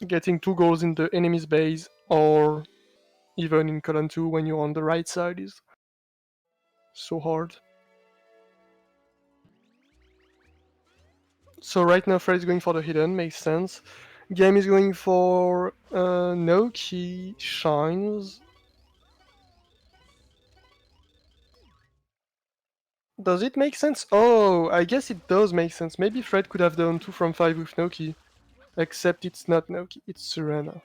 Getting 2 goals in the enemy's base, or even in column 2 when you're on the right side, is so hard. So right now Fred is going for the hidden, makes sense. Game is going for no key shines. Does it make sense? Oh, I guess it does make sense. Maybe Fred could have done 2 from 5 with no key. Except it's not no key, it's Serena.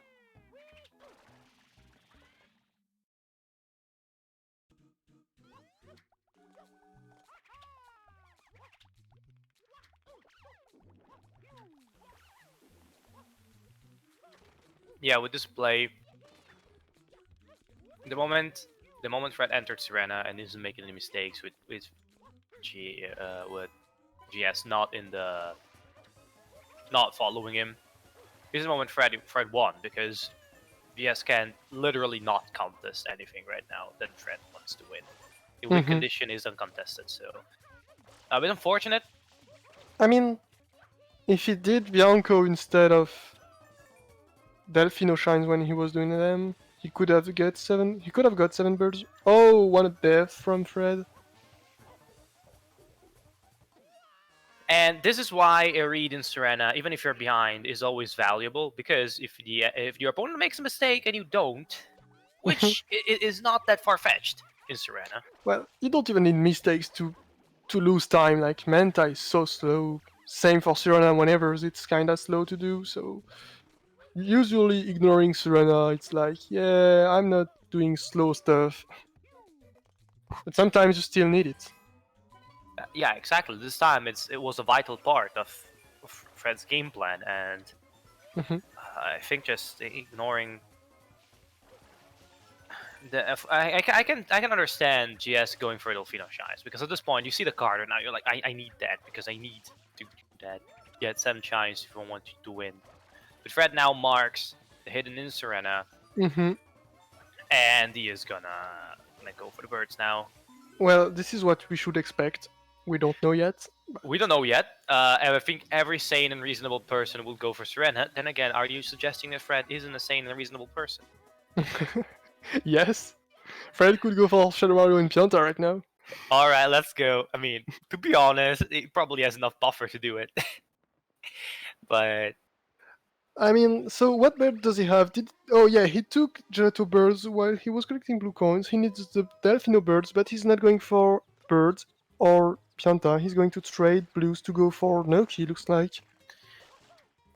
Yeah, with this play, the moment Fred entered Serena and isn't making any mistakes with GS not following him, this is the moment Fred won, because GS can literally not contest anything right now that Fred wants to win. The win condition is uncontested, so a bit unfortunate. I mean, if he did Bianco instead of Delfino Shines when he was doing them, he could have got 7. He could have got 7 birds. Oh, one a death from Fred. And this is why a read in Serena, even if you're behind, is always valuable, because if your opponent makes a mistake and you don't, which is not that far-fetched in Serena. Well, you don't even need mistakes to lose time. Like Manta is so slow. Same for Serena whenever it's kinda slow to do, so usually ignoring Serena, it's like, yeah, I'm not doing slow stuff. But sometimes you still need it. Yeah, exactly. This time it was a vital part of Fred's game plan, and I think just ignoring I can understand GS going for Delfino Shines, because at this point you see the card and now you're like, I need that because I need to do that. Get 7 Shines if I want you to win. But Fred now marks the hidden in Serena, and he is gonna go for the birds now. Well, this is what we should expect. We don't know yet. We don't know yet. And I think every sane and reasonable person will go for Serena. Then again, are you suggesting that Fred isn't a sane and reasonable person? Yes. Fred could go for Shadow Mario and Pianta right now. Alright, let's go. I mean, to be honest, he probably has enough buffer to do it. But I mean, so what bird does he have? Oh yeah, he took Gelato birds while he was collecting blue coins. He needs the Delfino birds, but he's not going for birds or Pianta. He's going to trade blues to go for Noki, looks like.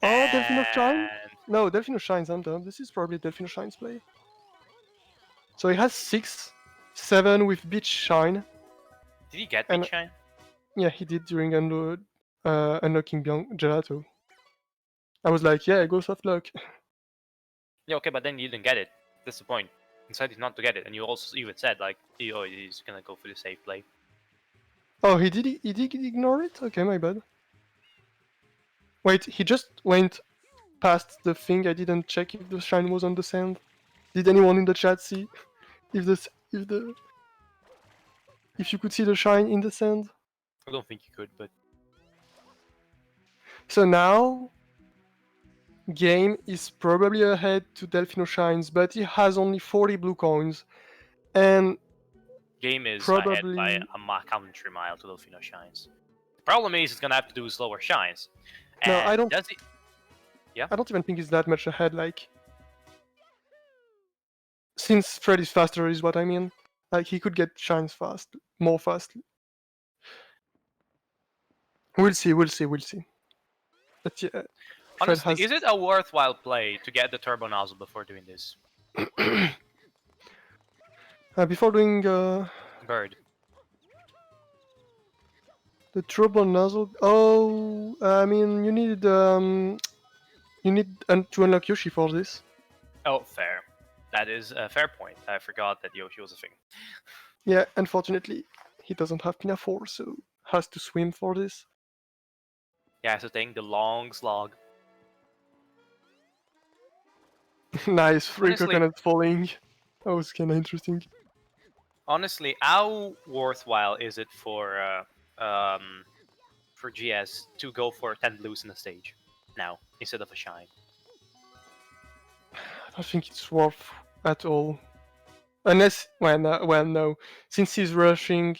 Oh, Delfino Shine? No, Delfino Shine's under. This is probably Delfino Shine's play. So he has 6, 7 with Beach Shine. Did he get Beach Shine? Yeah, he did during unlocking Gelato. I was like, yeah, go soft luck. Yeah, okay, but then you didn't get it. That's the point. You decided not to get it, and you also even said, like, oh, he's gonna go for the safe play. Oh, he did ignore it? Okay, my bad. Wait, he just went past the thing. I didn't check if the shine was on the sand. Did anyone in the chat see if you could see the shine in the sand? I don't think you could, but so now Game is probably ahead to Delfino Shines, but he has only 40 blue coins, and Game is probably ahead by a country mile to Delfino Shines. The problem is he's gonna have to do slower shines. And no, I don't. Does he? Yeah. I don't even think he's that much ahead. Like, since Fred is faster, is what I mean. Like, he could get shines more fastly. We'll see. But yeah. Honestly, is it a worthwhile play to get the turbo nozzle before doing this? Before doing Bird. the turbo nozzle. Oh, I mean, you need to unlock Yoshi for this. Oh, fair. That is a fair point. I forgot that Yoshi was a thing. Yeah, unfortunately, he doesn't have Pina 4, so has to swim for this. Yeah, so take the long slog. Nice, 3 coconuts falling. That was kinda interesting. Honestly, how worthwhile is it for GS to go for 10 blues in the stage now instead of a shine? I don't think it's worth at all. Unless, well, no. Since he's rushing,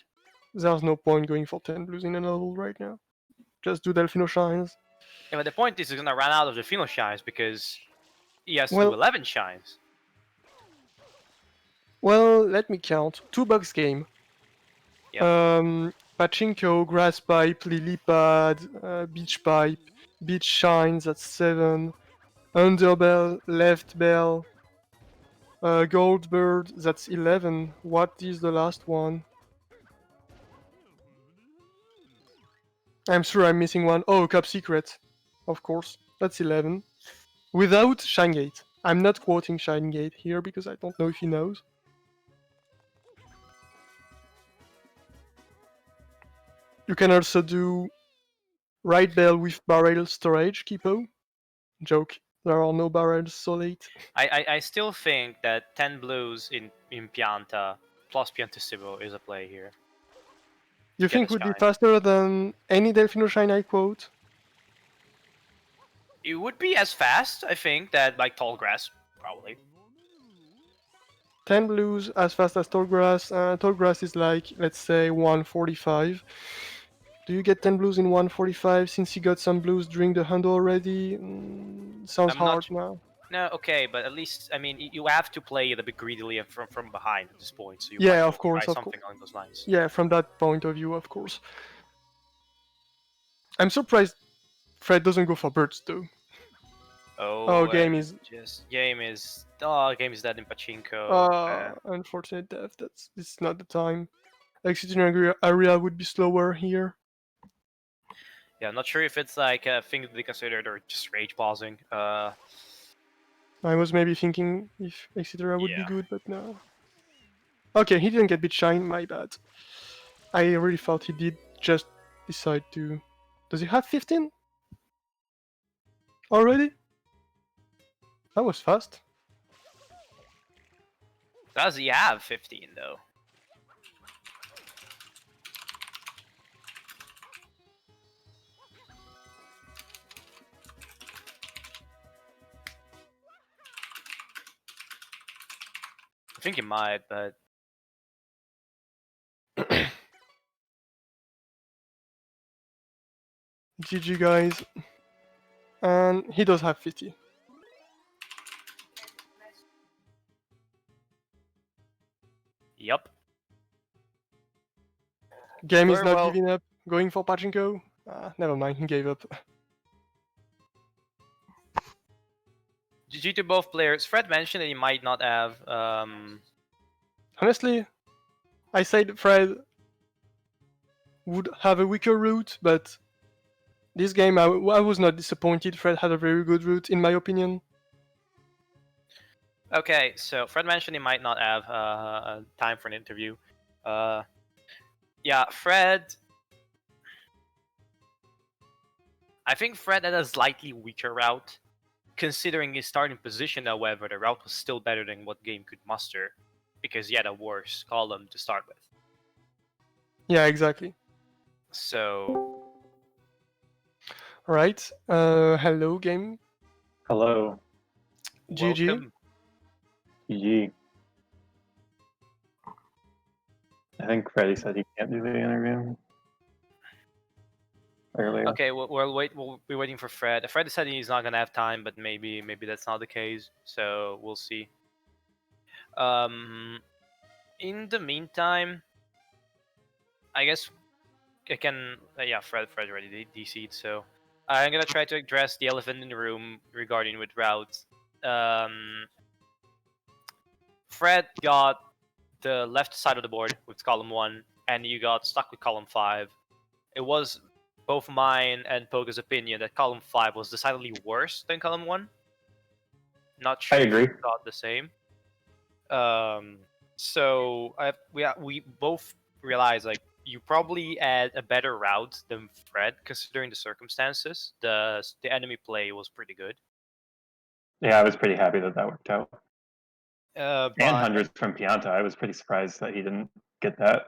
there's no point going for 10 blues in a level right now. Just do Delfino Shines. Yeah, but the point is he's gonna run out of Delfino Shines because he has to do 11 shines. Well, let me count. $2 game. Yep. Pachinko, Grass Pipe, Lily Pad, Beach Pipe, Beach Shines, that's 7. Underbell, Left Bell, Goldbird, that's 11. What is the last one? I'm sure I'm missing one. Oh, Cup Secret, of course. That's 11. Without Shine Gate. I'm not quoting Shine Gate here because I don't know if he knows. You can also do right bell with barrel storage, Kipo. Joke. There are no barrels so late. I still think that 10 blues in Pianta plus Piantissimo is a play here. You Get a think would be shine. faster than any Delfino Shine I quote? It would be as fast, I think, that like Tall Grass, probably. 10 blues as fast as tall grass. Tall grass is like, let's say, 145. Do you get 10 blues in 145 since you got some blues during the hundo already? Sounds I'm not. hard now. No, okay, but at least I mean you have to play it a bit greedily and from behind at this point, so you might Yeah, go of try course, of course. something along those lines. Yeah, from that point of view, of course. I'm surprised Fred doesn't go for birds, though. Oh, Oh, game and is... game is dead in pachinko. unfortunate death. It's not the time. Exiting area would be slower here. Yeah, I'm not sure if it's like a thing to be considered or just rage pausing. I was maybe thinking if Exeter would be Yeah. good, but no. Okay, he didn't get bit shine, my bad. I really thought he did just decide to... Does he have 15? Already? That was fast. Does he have 15 though? I think he might, but GG guys. And he does have 50. yep. Game is Very not well. giving up. Going for pachinko? Never mind, he gave up. GG to both players. Fred mentioned that he might not have. Honestly, I said Fred would have a weaker route, but this game I was not disappointed. Fred had a very good route, in my opinion. Okay, so Fred mentioned he might not have time for an interview. Yeah, Fred. I think Fred had a slightly weaker route. Considering his starting position, however, the route was still better than what game could muster, because he had a worse column to start with. Yeah, exactly. So, Alright, hello game. Hello. GG. welcome. GG. I think Freddie said he can't do the interview earlier. Okay, we'll be waiting for Fred. Fred said he's not gonna have time, but maybe that's not the case. So we'll see. In the meantime, I guess I can. Yeah, Fred already DC'd, so I'm gonna try to address the elephant in the room regarding with routes. Fred got the left side of the board with column 1, and you got stuck with column 5. It was both mine and Poga's opinion that column 5 was decidedly worse than column 1. Not sure I agree. if you thought the same. So we both realized like you probably had a better route than Fred considering the circumstances. The enemy play was pretty good. Yeah, I was pretty happy that worked out. And But hundreds from Pianta. I was pretty surprised that he didn't get that.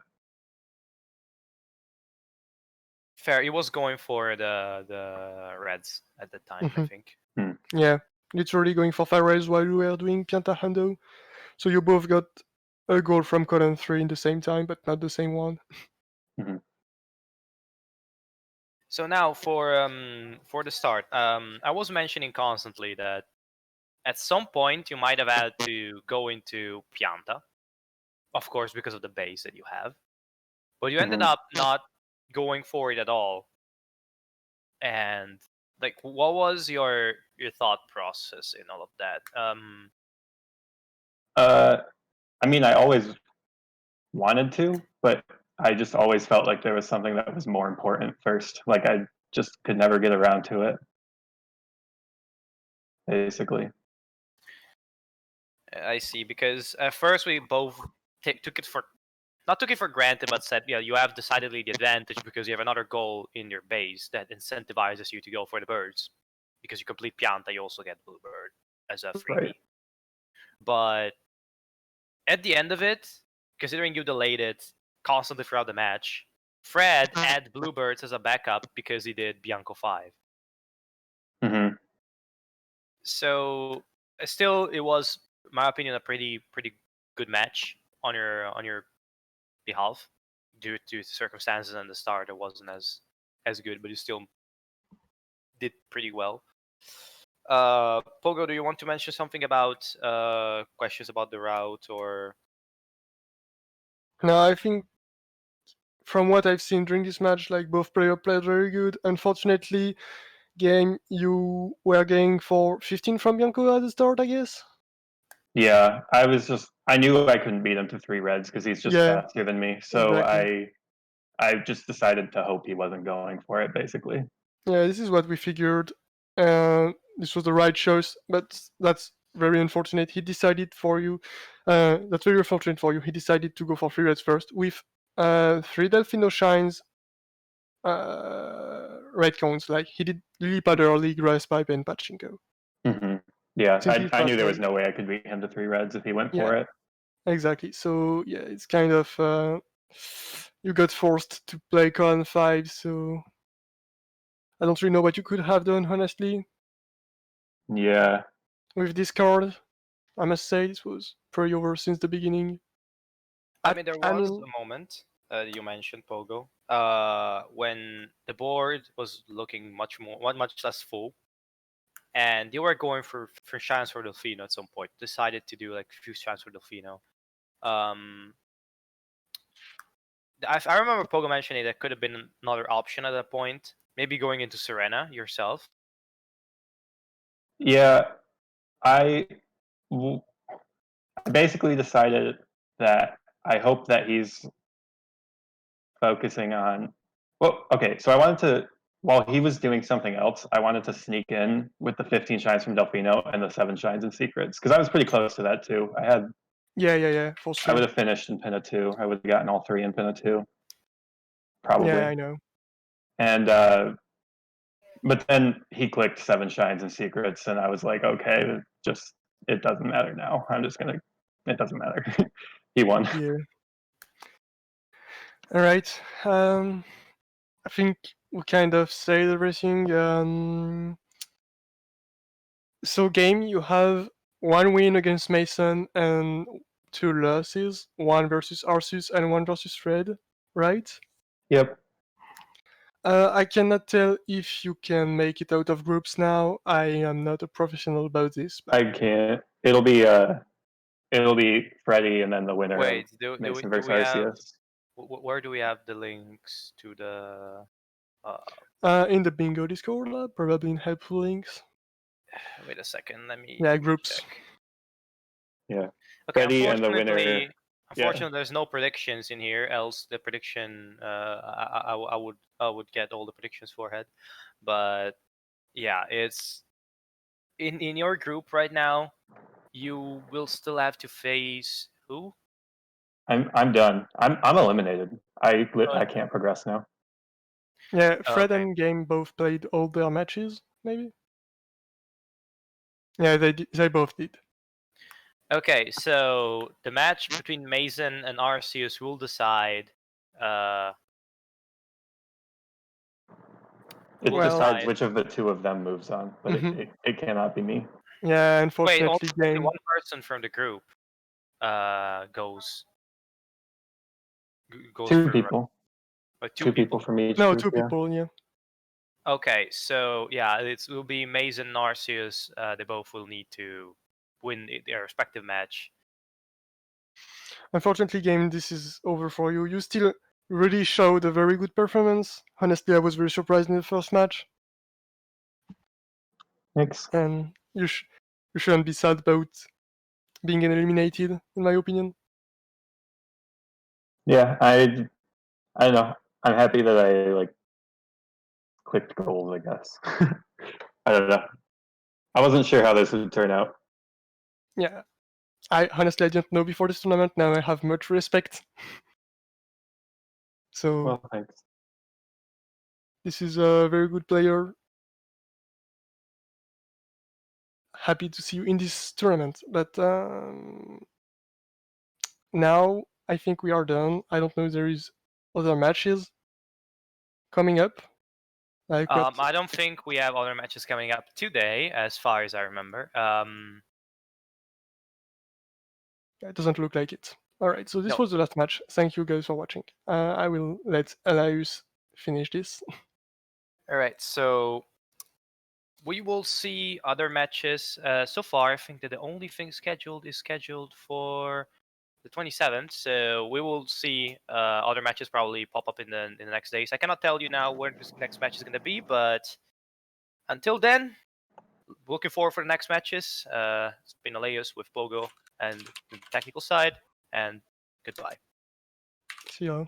fair, he was going for the reds at the time, I think. Yeah, literally going for fire rails while we were doing Pianta Hundo. So you both got a goal from column 3 in the same time, but not the same one. So now for the start, I was mentioning constantly that at some point you might have had to go into Pianta, of course, because of the base that you have, but you ended up not going for it at all. And like, what was your thought process in all of that? I mean, I always wanted to, but I just always felt like there was something that was more important first. Like I just could never get around to it, basically. I see, because at first we both took it for not took it for granted, but said, yeah, you have decidedly the advantage because you have another goal in your base that incentivizes you to go for the birds. Because you complete Pianta, you also get Blue Bird as a freebie. Right. But at the end of it, considering you delayed it constantly throughout the match, Fred had Bluebirds as a backup because he did Bianco 5. Mm-hmm. So still, it was, in my opinion, a pretty good match on your behalf. Due to circumstances and the start, it wasn't as good, but you still did pretty well. Pogo, do you want to mention something about questions about the route or? No, I think from what I've seen during this match, like both players played very good. Unfortunately, game you were going for 15 from Bianco at the start, I guess. Yeah, I knew I couldn't beat him to 3 reds because he's just Yeah, faster than me. So exactly. I just decided to hope he wasn't going for it, basically. Yeah, this is what we figured. This was the right choice, but that's very unfortunate. He decided for you. That's very unfortunate for you. He decided to go for 3 reds first with 3 Delfino Shines, red cones. Like he did Lily Pad early, Grass Pipe, and Pachinko. Mm-hmm. Yeah, Since he I thought knew there was like, no way I could beat him to 3 reds if he went yeah, for it. exactly. So yeah, it's kind of you got forced to play Con 5. So I don't really know what you could have done, honestly. Yeah. With this card, I must say this was pretty over since the beginning. I mean, there I was mean, a moment you mentioned, Pogo, when the board was looking much less full, and you were going for Shines for Delfino at some point. Decided to do like a few Shines for Delfino. Um, I remember Pogo mentioning that could have been another option at that point. Maybe going into Serena yourself. Yeah, I basically decided that I hope that he's focusing on. Well, okay, so I wanted to, while he was doing something else, I wanted to sneak in with the 15 shines from Delfino and the 7 shines in secrets because I was pretty close to that too. yeah, for I would sure. have finished in Pinna 2. I would have gotten all 3 in Pinna 2, Yeah, probably. I know. And but then he clicked 7 shines in secrets, and I was like, okay, it doesn't matter now. It doesn't matter. He won. Yeah. All right. I think we kind of said everything. So game, you have 1 win against Mason and 2 losses. 1 versus Arceus and 1 versus Fred, right? Yep. I cannot tell if you can make it out of groups now. I am not a professional about this, but I can't. It'll be Freddy and then the winner of Wait, do Mason do versus we have Arceus. where do we have the links to the? in the bingo Discord, probably in helpful links. Wait a second. Let me Yeah, groups. check. Yeah. Okay, Freddy and the winner. Yeah. unfortunately, there's no predictions in here. Else, the prediction, I would get all the predictions forehead. But yeah, it's in your group right now. You will still have to face who? I'm done. I'm eliminated. Uh, I can't progress now. Yeah, Fred okay. and Game both played all their matches, maybe? Yeah, they both did. Okay, so the match between Mason and Arceus will decide. It Will Well, decides decide. which of the 2 of them moves on, but mhm. it cannot be me. Yeah, Wait, unfortunately, only Game. one person from the group goes 2 for people. two 2 people people. from each No, group, 2 yeah. people, yeah. Okay, so yeah, it will be Mason and Arceus. They both will need to win their respective match. Unfortunately, Game, this is over for you. You still really showed a very good performance. Honestly, I was very surprised in the first match. Thanks. And you shouldn't be sad about being eliminated, in my opinion. Yeah, I don't know. I'm happy that I clicked gold, I guess. I don't know. I wasn't sure how this would turn out. Yeah, I honestly I didn't know before this tournament. Now I have much respect. So Well, thanks. this is a very good player. Happy to see you in this tournament, but now I think we are done. I don't know if there is other matches coming up. Like what? I don't think we have other matches coming up today, as far as I remember. It doesn't look like it. All right, so this No. was the last match. Thank you guys for watching. I will let Elias finish this. All right, so we will see other matches. So far, I think that the only thing scheduled is scheduled for the 27th. So we will see other matches probably pop up in the next days. I cannot tell you now where this next match is going to be, but until then, looking forward for the next matches. It's been Aleus with Pogo and the technical side, and goodbye. See ya.